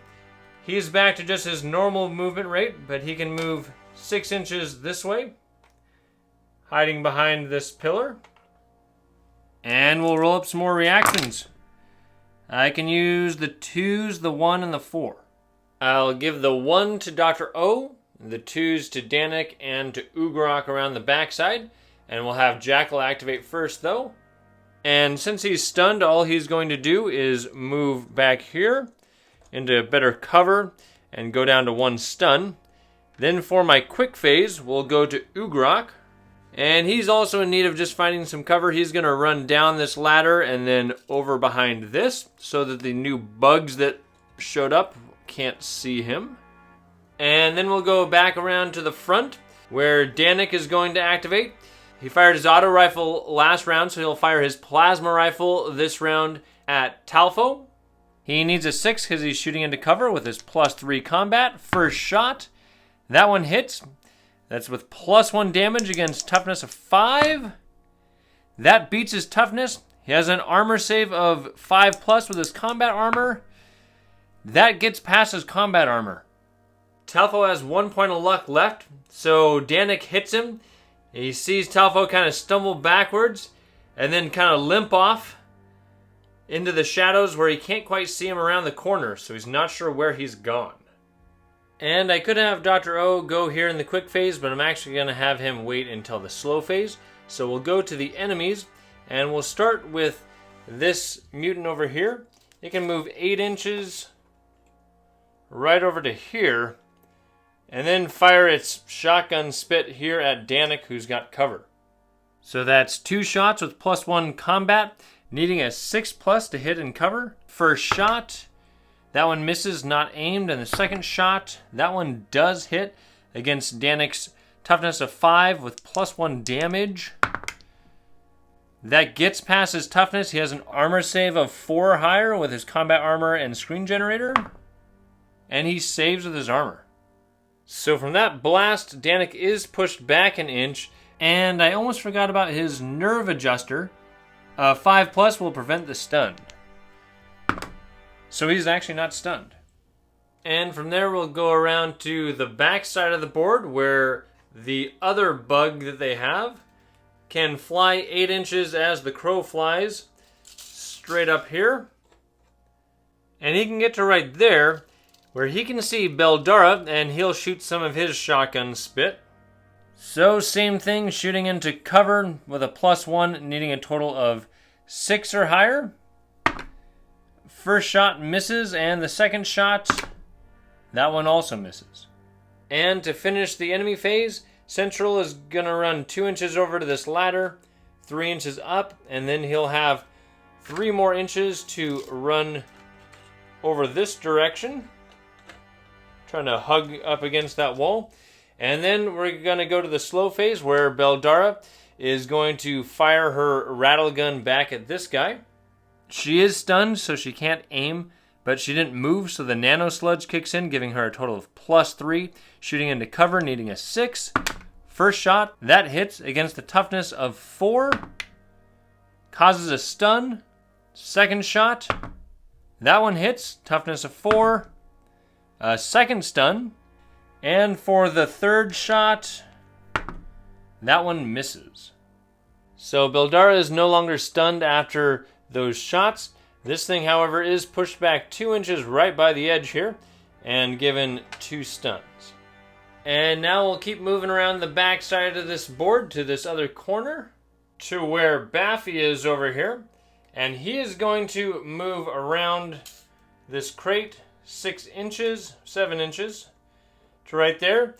he's back to just his normal movement rate, but he can move 6 inches this way, hiding behind this pillar. And we'll roll up some more reactions. I can use the 2s, the 1, and the 4. I'll give the 1 to Dr. O, the 2s to Danik, and to Ugrok around the backside. And we'll have Jackal activate first, though. And since he's stunned, all he's going to do is move back here into better cover and go down to 1 stun. Then for my quick phase, we'll go to Ugrok. And he's also in need of just finding some cover. He's going to run down this ladder and then over behind this so that the new bugs that showed up can't see him. And then we'll go back around to the front where Danik is going to activate. He fired his auto rifle last round, so he'll fire his plasma rifle this round at Talfo. He needs a 6 because he's shooting into cover with his +3 combat. First shot, that one hits. That's with +1 damage against toughness of 5. That beats his toughness. He has an armor save of 5+ with his combat armor. That gets past his combat armor. Talfo has 1 point of luck left, so Danik hits him. He sees Talfo kind of stumble backwards and then kind of limp off into the shadows where he can't quite see him around the corner, so he's not sure where he's gone. And I could have Dr. O go here in the quick phase, but I'm actually going to have him wait until the slow phase. So we'll go to the enemies, and we'll start with this mutant over here. It can move 8 inches right over to here, and then fire its shotgun spit here at Danik, who's got cover. So that's 2 shots with +1 combat, needing a 6+ to hit and cover. First shot, that one misses, not aimed, and the second shot, that one does hit against Danik's toughness of 5 with +1 damage. That gets past his toughness. He has an armor save of 4 or higher with his combat armor and screen generator, and he saves with his armor. So from that blast, Danik is pushed back an inch, and I almost forgot about his nerve adjuster. 5+ will prevent the stun. So he's actually not stunned. And from there we'll go around to the back side of the board where the other bug that they have can fly 8 inches as the crow flies straight up here. And he can get to right there where he can see Beldara and he'll shoot some of his shotgun spit. So same thing, shooting into cover with a +1, needing a total of 6 or higher. First shot misses, and the second shot, that one also misses. And to finish the enemy phase, Central is going to run 2 inches over to this ladder, 3 inches up, and then he'll have 3 more inches to run over this direction, trying to hug up against that wall. And then we're going to go to the slow phase where Beldara is going to fire her rattle gun back at this guy. She is stunned, so she can't aim, but she didn't move, so the nano sludge kicks in, giving her a total of +3, shooting into cover, needing a 6. First shot, that hits against the toughness of 4, causes a stun. Second shot, that one hits, toughness of 4, a second stun. And for the third shot, that one misses. So Beldara is no longer stunned after those shots. This thing, however, is pushed back 2 inches right by the edge here and given 2 stuns. And now we'll keep moving around the back side of this board to this other corner to where Baffy is over here. And he is going to move around this crate 6 inches, 7 inches to right there.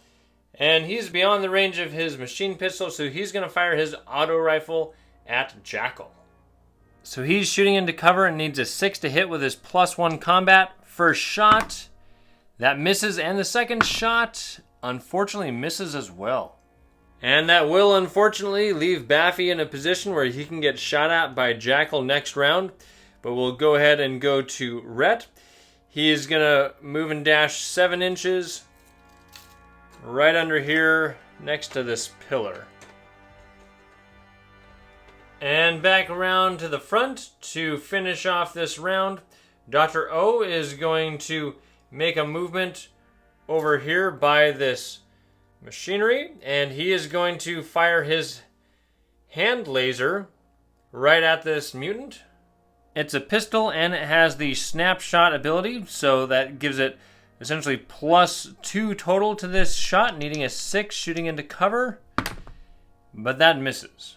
And he's beyond the range of his machine pistol, so he's going to fire his auto rifle at Jackal. So he's shooting into cover and needs a 6 to hit with his +1 combat. First shot, that misses, and the second shot, unfortunately, misses as well. And that will, unfortunately, leave Baffy in a position where he can get shot at by Jackal next round. But we'll go ahead and go to Rhett. He is going to move and dash 7 inches right under here next to this pillar. And back around to the front to finish off this round. Dr. O is going to make a movement over here by this machinery, and he is going to fire his hand laser right at this mutant. It's a pistol and it has the snapshot ability, so that gives it essentially +2 total to this shot, needing a 6 shooting into cover, but that misses.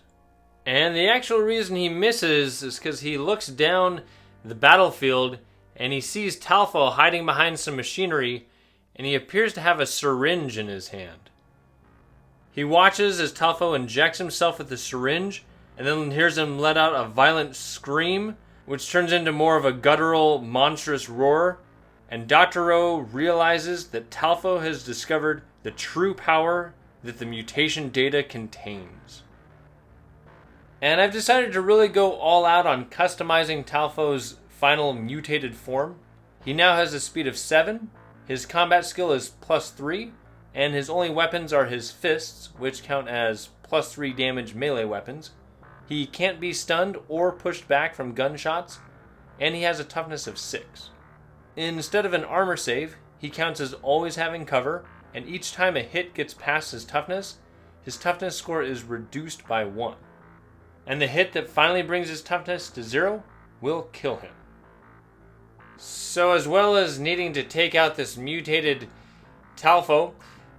And the actual reason he misses is because he looks down the battlefield and he sees Talfo hiding behind some machinery, and he appears to have a syringe in his hand. He watches as Talfo injects himself with the syringe, and then hears him let out a violent scream, which turns into more of a guttural, monstrous roar. And Dr. O realizes that Talfo has discovered the true power that the mutation data contains. And I've decided to really go all out on customizing Talfo's final mutated form. He now has a speed of 7, his combat skill is +3, and his only weapons are his fists, which count as +3 damage melee weapons. He can't be stunned or pushed back from gunshots, and he has a toughness of 6. Instead of an armor save, he counts as always having cover, and each time a hit gets past his toughness score is reduced by 1. And the hit that finally brings his toughness to 0 will kill him. So as well as needing to take out this mutated Talfo,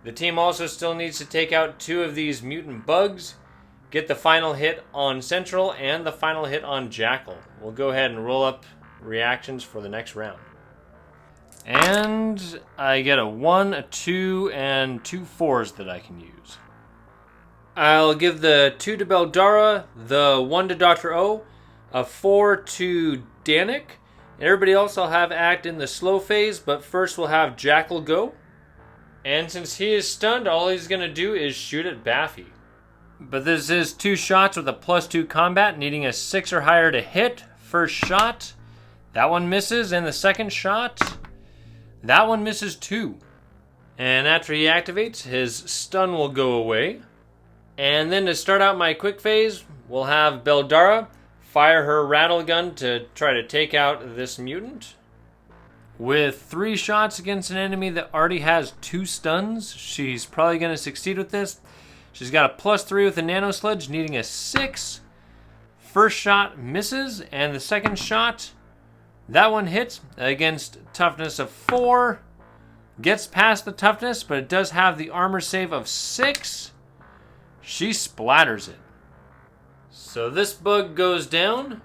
the team also still needs to take out 2 of these mutant bugs, get the final hit on Central and the final hit on Jackal. We'll go ahead and roll up reactions for the next round. And I get a 1, a 2, and 2 4s that I can use. I'll give the 2 to Beldara, the 1 to Dr. O, a 4 to Danik. Everybody else I'll have act in the slow phase, but first we'll have Jackal go. And since he is stunned, all he's going to do is shoot at Baffy. But this is 2 shots with a +2 combat, needing a 6 or higher to hit. First shot, that one misses, and the second shot, that one misses too. And after he activates, his stun will go away. And then to start out my quick phase, we'll have Beldara fire her rattle gun to try to take out this mutant. With 3 shots against an enemy that already has 2 stuns, she's probably going to succeed with this. She's got a +3 with a nano sledge, needing a 6. First shot misses, and the second shot, that one hits against toughness of 4. Gets past the toughness, but it does have the armor save of 6. She splatters it. So this bug goes down,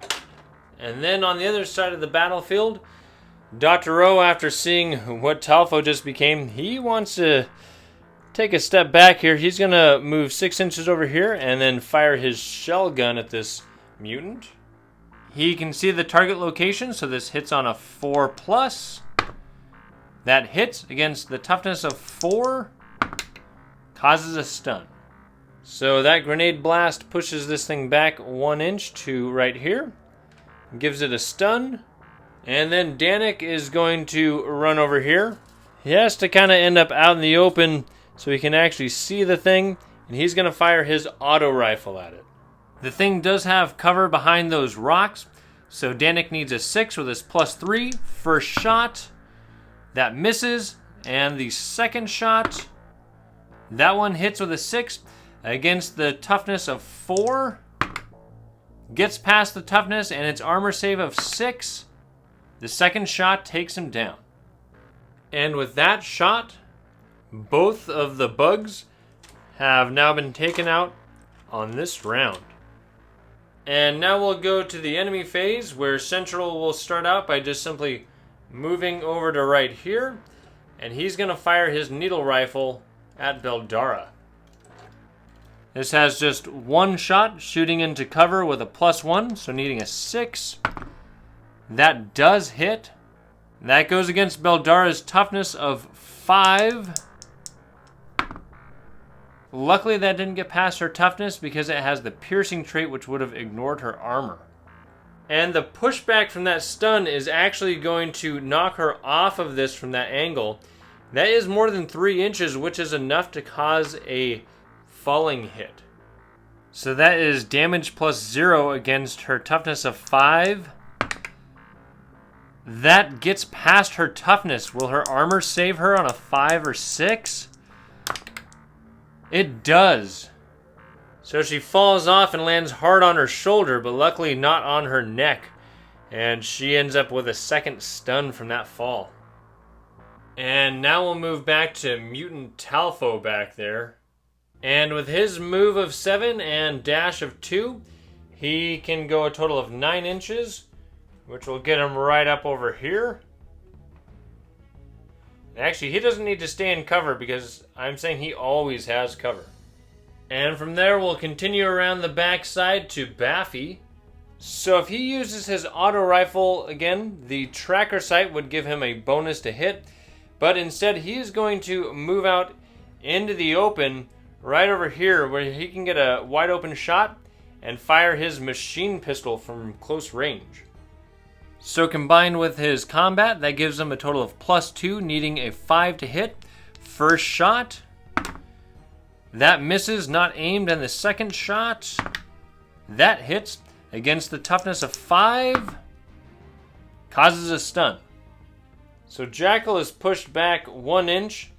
and then on the other side of the battlefield, Dr. O, after seeing what Talfo just became, he wants to take a step back here. He's going to move 6 inches over here and then fire his shell gun at this mutant. He can see the target location, so this hits on a 4+. That hits against the toughness of 4, causes a stun. So that grenade blast pushes this thing back 1 inch to right here, gives it a stun. And then Danik is going to run over here. He has to kind of end up out in the open so he can actually see the thing, and he's going to fire his auto rifle at it. The thing does have cover behind those rocks, so Danik needs a 6 with his +3. First shot, that misses, and the second shot, that one hits with a 6 against the toughness of 4. Gets past the toughness and its armor save of 6. The second shot takes him down. And with that shot, both of the bugs have now been taken out on this round. And now we'll go to the enemy phase, where Central will start out by just simply moving over to right here, and he's going to fire his needle rifle at Beldara. This has just 1 shot, shooting into cover with a +1, so needing a 6. That does hit. That goes against Beldara's toughness of 5. Luckily that didn't get past her toughness because it has the piercing trait, which would have ignored her armor. And the pushback from that stun is actually going to knock her off of this from that angle. That is more than 3 inches, which is enough to cause a falling hit. So that is damage +0 against her toughness of 5. That gets past her toughness. Will her armor save her on a 5 or 6? It does. So she falls off and lands hard on her shoulder, but luckily not on her neck. And she ends up with a second stun from that fall. And now we'll move back to Mutant Talfo back there. And with his move of 7 and dash of 2, he can go a total of 9 inches, which will get him right up over here. Actually, he doesn't need to stay in cover because I'm saying he always has cover. And from there, we'll continue around the backside to Baffy. So if he uses his auto rifle again, the tracker sight would give him a bonus to hit. But instead, he is going to move out into the open right over here where he can get a wide open shot and fire his machine pistol from close range. So combined with his combat, that gives him a total of +2, needing a 5 to hit. First shot, that misses, not aimed, and the second shot, that hits against the toughness of 5, causes a stun. So Jackal is pushed back 1 inch,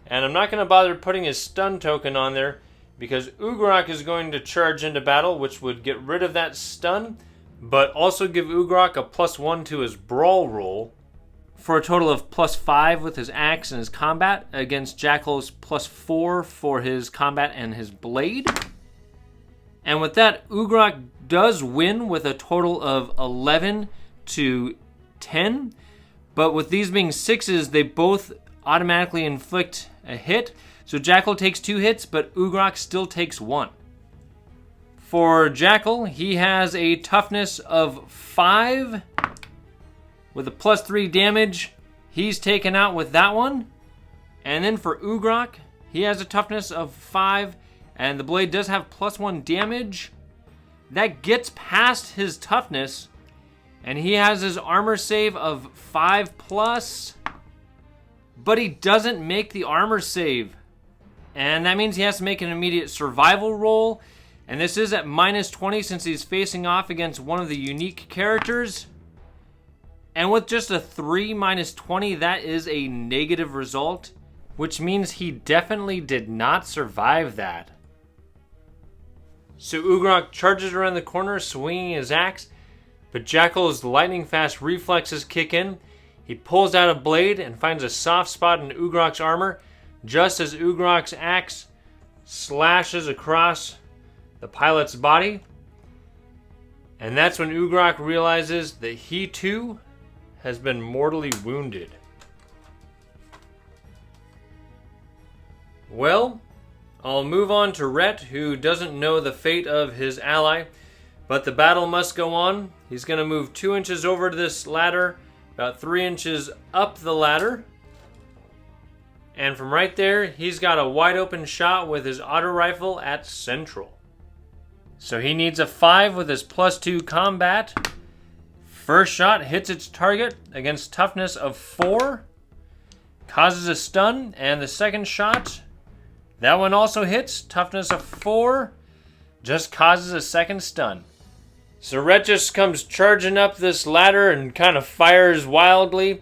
and I'm not going to bother putting his stun token on there because Ugrok is going to charge into battle, which would get rid of that stun, but also give Ugrok a +1 to his brawl roll for a total of +5 with his axe and his combat against Jackal's +4 for his combat and his blade. And with that, Ugrok does win with a total of 11 to 10, but with these being 6s, they both automatically inflict a hit. So Jackal takes 2 hits, but Ugrok still takes 1. For Jackal, he has a toughness of 5 with a +3 damage. He's taken out with that one. And then for Ugrok, he has a toughness of 5, and the blade does have +1 damage. That gets past his toughness, and he has his armor save of 5+. but he doesn't make the armor save. And that means he has to make an immediate survival roll. And this is at -20 since he's facing off against one of the unique characters. And with just a 3 -20, that is a negative result, which means he definitely did not survive that. So Ugrok charges around the corner, swinging his axe, but Jackal's lightning-fast reflexes kick in. He pulls out a blade and finds a soft spot in Ugrok's armor, just as Ugrok's axe slashes across the pilot's body. And that's when Ugrok realizes that he too has been mortally wounded. Well, I'll move on to Rhett, who doesn't know the fate of his ally, but the battle must go on. He's going to move 2 inches over to this ladder, about 3 inches up the ladder. And from right there, he's got a wide open shot with his auto rifle at central. So he needs a 5 with his +2 combat. First shot hits its target against toughness of 4. Causes a stun, and the second shot, that one also hits, toughness of 4, just causes a second stun. So Rhett just comes charging up this ladder and kind of fires wildly.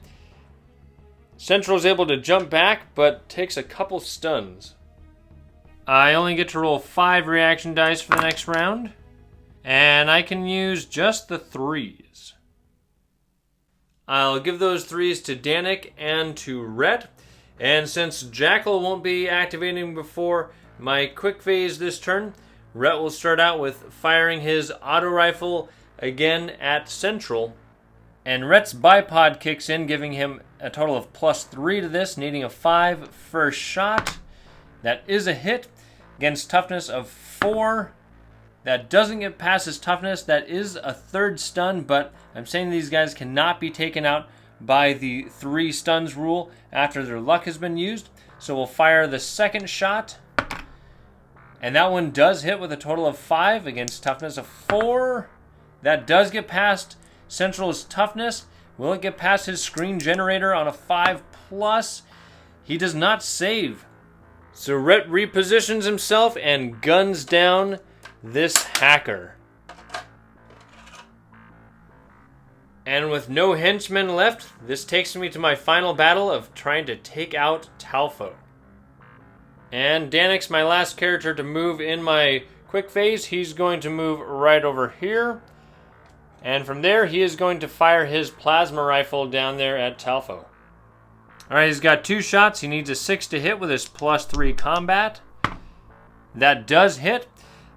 Central's able to jump back, but takes a couple stuns. I only get to roll 5 reaction dice for the next round, and I can use just the 3s. I'll give those 3s to Danik and to Rhett. And since Jackal won't be activating before my quick phase this turn, Rhett will start out with firing his auto rifle again at central. And Rhett's bipod kicks in, giving him a total of +3 to this, needing a 5 first shot. That is a hit against toughness of 4. That doesn't get past his toughness. That is a 3rd stun, but I'm saying these guys cannot be taken out by the 3 stuns rule after their luck has been used. So we'll fire the second shot. And that one does hit with a total of 5 against toughness of 4. That does get past Central's toughness. Will it get past his screen generator on a 5+? He does not save. So Rhett repositions himself and guns down this hacker. And with no henchmen left, this takes me to my final battle of trying to take out Talfo. And Danik's my last character to move in my quick phase. He's going to move right over here. And from there, he is going to fire his plasma rifle down there at Talfo. Alright, he's got 2 shots. He needs a 6 to hit with his +3 combat. That does hit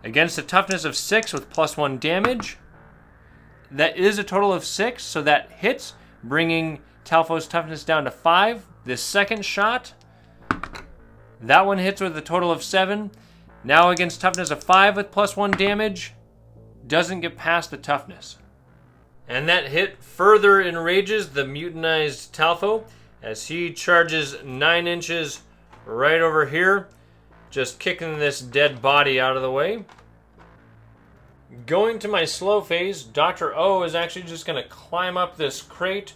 against a toughness of 6 with +1 damage. That is a total of 6, so that hits, bringing Talfo's toughness down to 5. The second shot, that one hits with a total of 7. Now against toughness of 5 with +1 damage, doesn't get past the toughness. And that hit further enrages the mutinized Talfo as he charges 9 inches right over here, just kicking this dead body out of the way. Going to my slow phase, Dr. O is actually just going to climb up this crate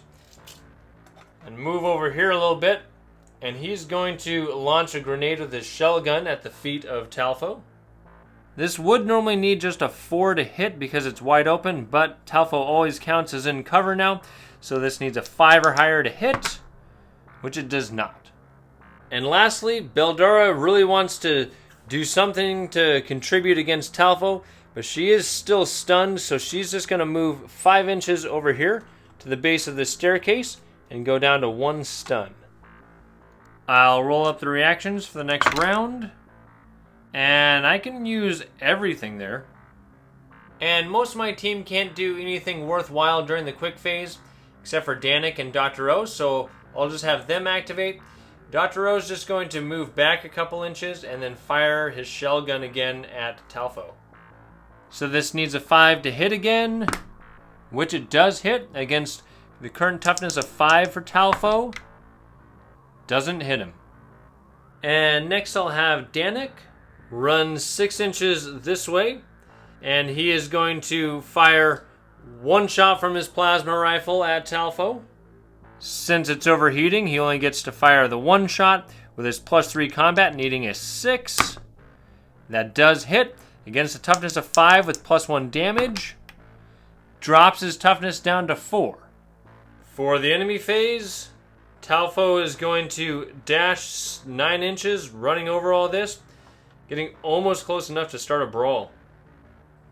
and move over here a little bit. And he's going to launch a grenade with his shell gun at the feet of Talfo. This would normally need just a 4 to hit because it's wide open, but Talfo always counts as in cover now, so this needs a 5 or higher to hit, which it does not. And lastly, Beldara really wants to do something to contribute against Talfo, but she is still stunned, so she's just going to move 5 inches over here to the base of the staircase and go down to 1 stun. I'll roll up the reactions for the next round, and I can use everything there. And most of my team can't do anything worthwhile during the quick phase, except for Danik and Dr. O, so I'll just have them activate. Dr. O is just going to move back a couple inches and then fire his shell gun again at Talfo. So this needs a 5 to hit again, which it does hit against the current toughness of 5 for Talfo. Doesn't hit him. And next I'll have Danik run 6 inches this way, and he is going to fire 1 shot from his plasma rifle at Talfo. Since it's overheating, he only gets to fire the one shot with his +3 combat, needing a 6. That does hit against a toughness of 5 with +1 damage. Drops his toughness down to 4. For the enemy phase, Talfo is going to dash 9 inches, running over all this, getting almost close enough to start a brawl.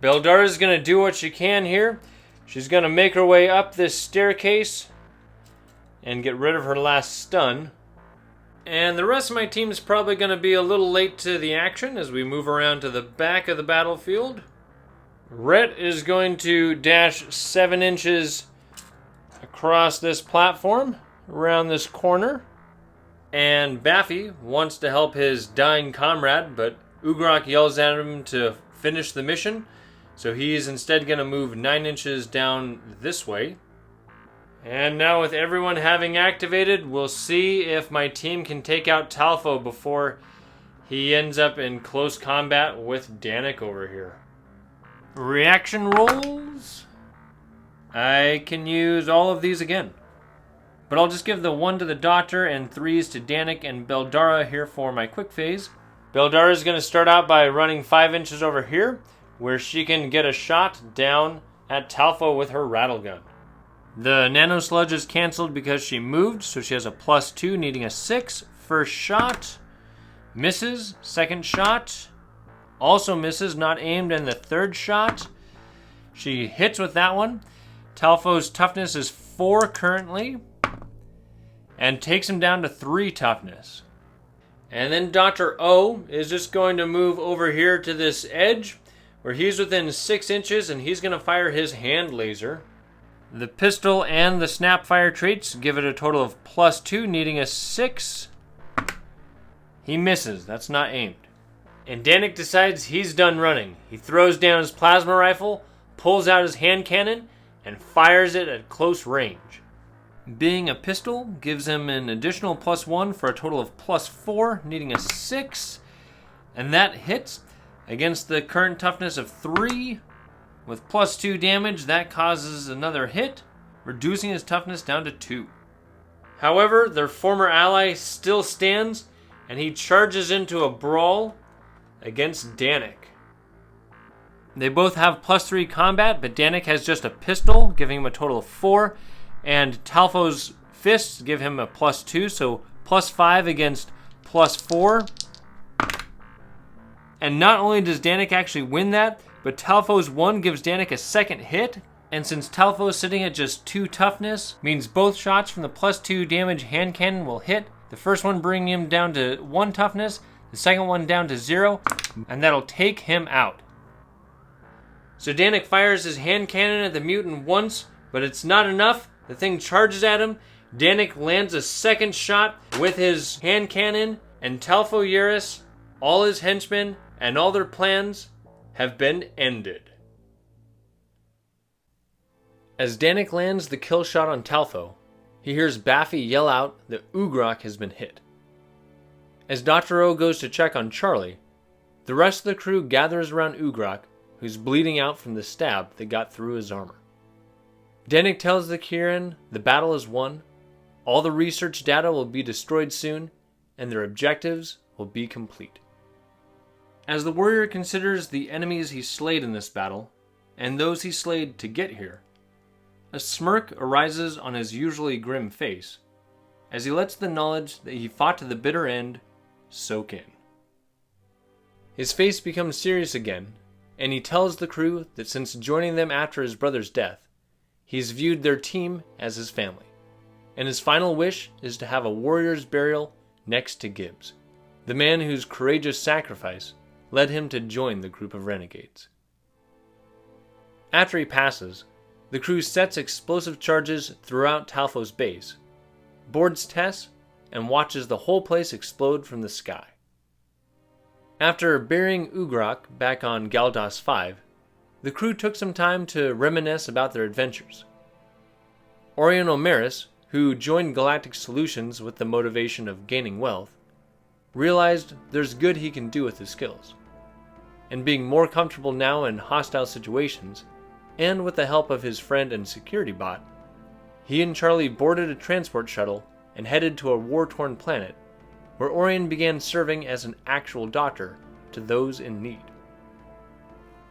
Beldara is going to do what she can here. She's going to make her way up this staircase and get rid of her last stun. And the rest of my team is probably going to be a little late to the action as we move around to the back of the battlefield. Rhett is going to dash 7 inches across this platform, around this corner. And Baffy wants to help his dying comrade, but Ugrok yells at him to finish the mission. So he's instead going to move 9 inches down this way. And now with everyone having activated, we'll see if my team can take out Talfo before he ends up in close combat with Danik over here. Reaction rolls. I can use all of these again. But I'll just give the 1 to the Doctor and 3s to Danik and Beldara here for my quick phase. Beldara is going to start out by running 5 inches over here, where she can get a shot down at Talfo with her rattle gun. The nano sludge is cancelled because she moved, so she has a +2, needing a 6. First shot. Misses. Second shot. Also misses, not aimed, and the third shot. She hits with that one. Talfo's toughness is 4 currently, and takes him down to 3 toughness. And then Dr. O is just going to move over here to this edge, where he's within 6 inches, and he's going to fire his hand laser. The pistol and the snapfire traits give it a total of +2, needing a 6. He misses. That's not aimed. And Danik decides he's done running. He throws down his plasma rifle, pulls out his hand cannon, and fires it at close range. Being a pistol gives him an additional +1 for a total of +4, needing a 6. And that hits against the current toughness of 3. With +2 damage, that causes another hit, reducing his toughness down to 2. However, their former ally still stands, and he charges into a brawl against Danik. They both have +3 combat, but Danik has just a pistol, giving him a total of 4, and Talfo's fists give him a +2, so +5 against +4. And not only does Danik actually win that, but Talfo's 1 gives Danik a second hit, and since Talfo is sitting at just 2 toughness, means both shots from the +2 damage hand cannon will hit. The first one bringing him down to 1 toughness, the second one down to 0, and that'll take him out. So Danik fires his hand cannon at the mutant once, but it's not enough. The thing charges at him. Danik lands a second shot with his hand cannon, and Talfo Yeris, all his henchmen, and all their plans have been ended. As Danik lands the kill shot on Talfo, he hears Baffy yell out that Ugrok has been hit. As Dr. O goes to check on Charlie, the rest of the crew gathers around Ugrok, who's bleeding out from the stab that got through his armor. Danik tells the Kirin the battle is won, all the research data will be destroyed soon, and their objectives will be complete. As the warrior considers the enemies he slayed in this battle, and those he slayed to get here, a smirk arises on his usually grim face, as he lets the knowledge that he fought to the bitter end soak in. His face becomes serious again, and he tells the crew that since joining them after his brother's death, he's viewed their team as his family, and his final wish is to have a warrior's burial next to Gibbs, the man whose courageous sacrifice led him to join the group of renegades. After he passes, the crew sets explosive charges throughout Talfo's base, boards Tess, and watches the whole place explode from the sky. After burying Ugrok back on Galdos 5, the crew took some time to reminisce about their adventures. Orion Omeris, who joined Galactic Solutions with the motivation of gaining wealth, realized there's good he can do with his skills. And being more comfortable now in hostile situations, and with the help of his friend and security bot, He and Charlie boarded a transport shuttle and headed to a war-torn planet, where Orion began serving as an actual doctor to those in need.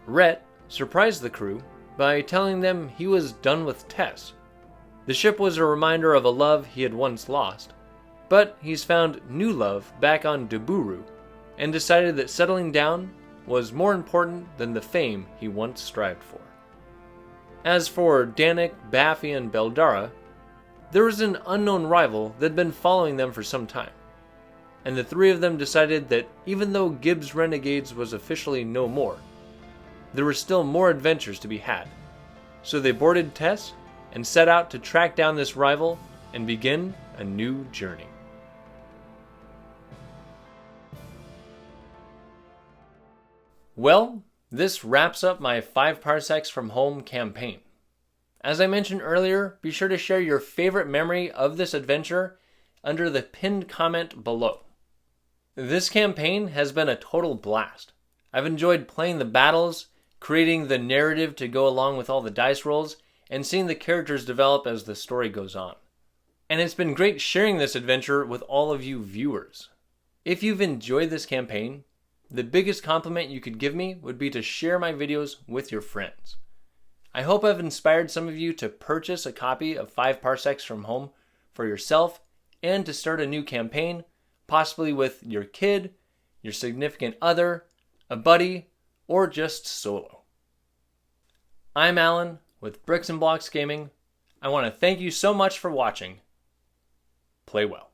Rhett surprised the crew by telling them he was done with Tess. The ship was a reminder of a love he had once lost, but he's found new love back on Duburu and decided that settling down was more important than the fame he once strived for. As for Danik, Baffy, and Beldara, there was an unknown rival that had been following them for some time, and the three of them decided that even though Gibbs Renegades was officially no more, there were still more adventures to be had. So they boarded Tess and set out to track down this rival and begin a new journey. Well, this wraps up my 5 Parsecs from Home campaign. As I mentioned earlier, be sure to share your favorite memory of this adventure under the pinned comment below. This campaign has been a total blast. I've enjoyed playing the battles, creating the narrative to go along with all the dice rolls, and seeing the characters develop as the story goes on. And it's been great sharing this adventure with all of you viewers. If you've enjoyed this campaign, the biggest compliment you could give me would be to share my videos with your friends. I hope I've inspired some of you to purchase a copy of 5 Parsecs from Home for yourself and to start a new campaign, possibly with your kid, your significant other, a buddy, or just solo. I'm Alan with Bricks and Blocks Gaming. I want to thank you so much for watching. Play well.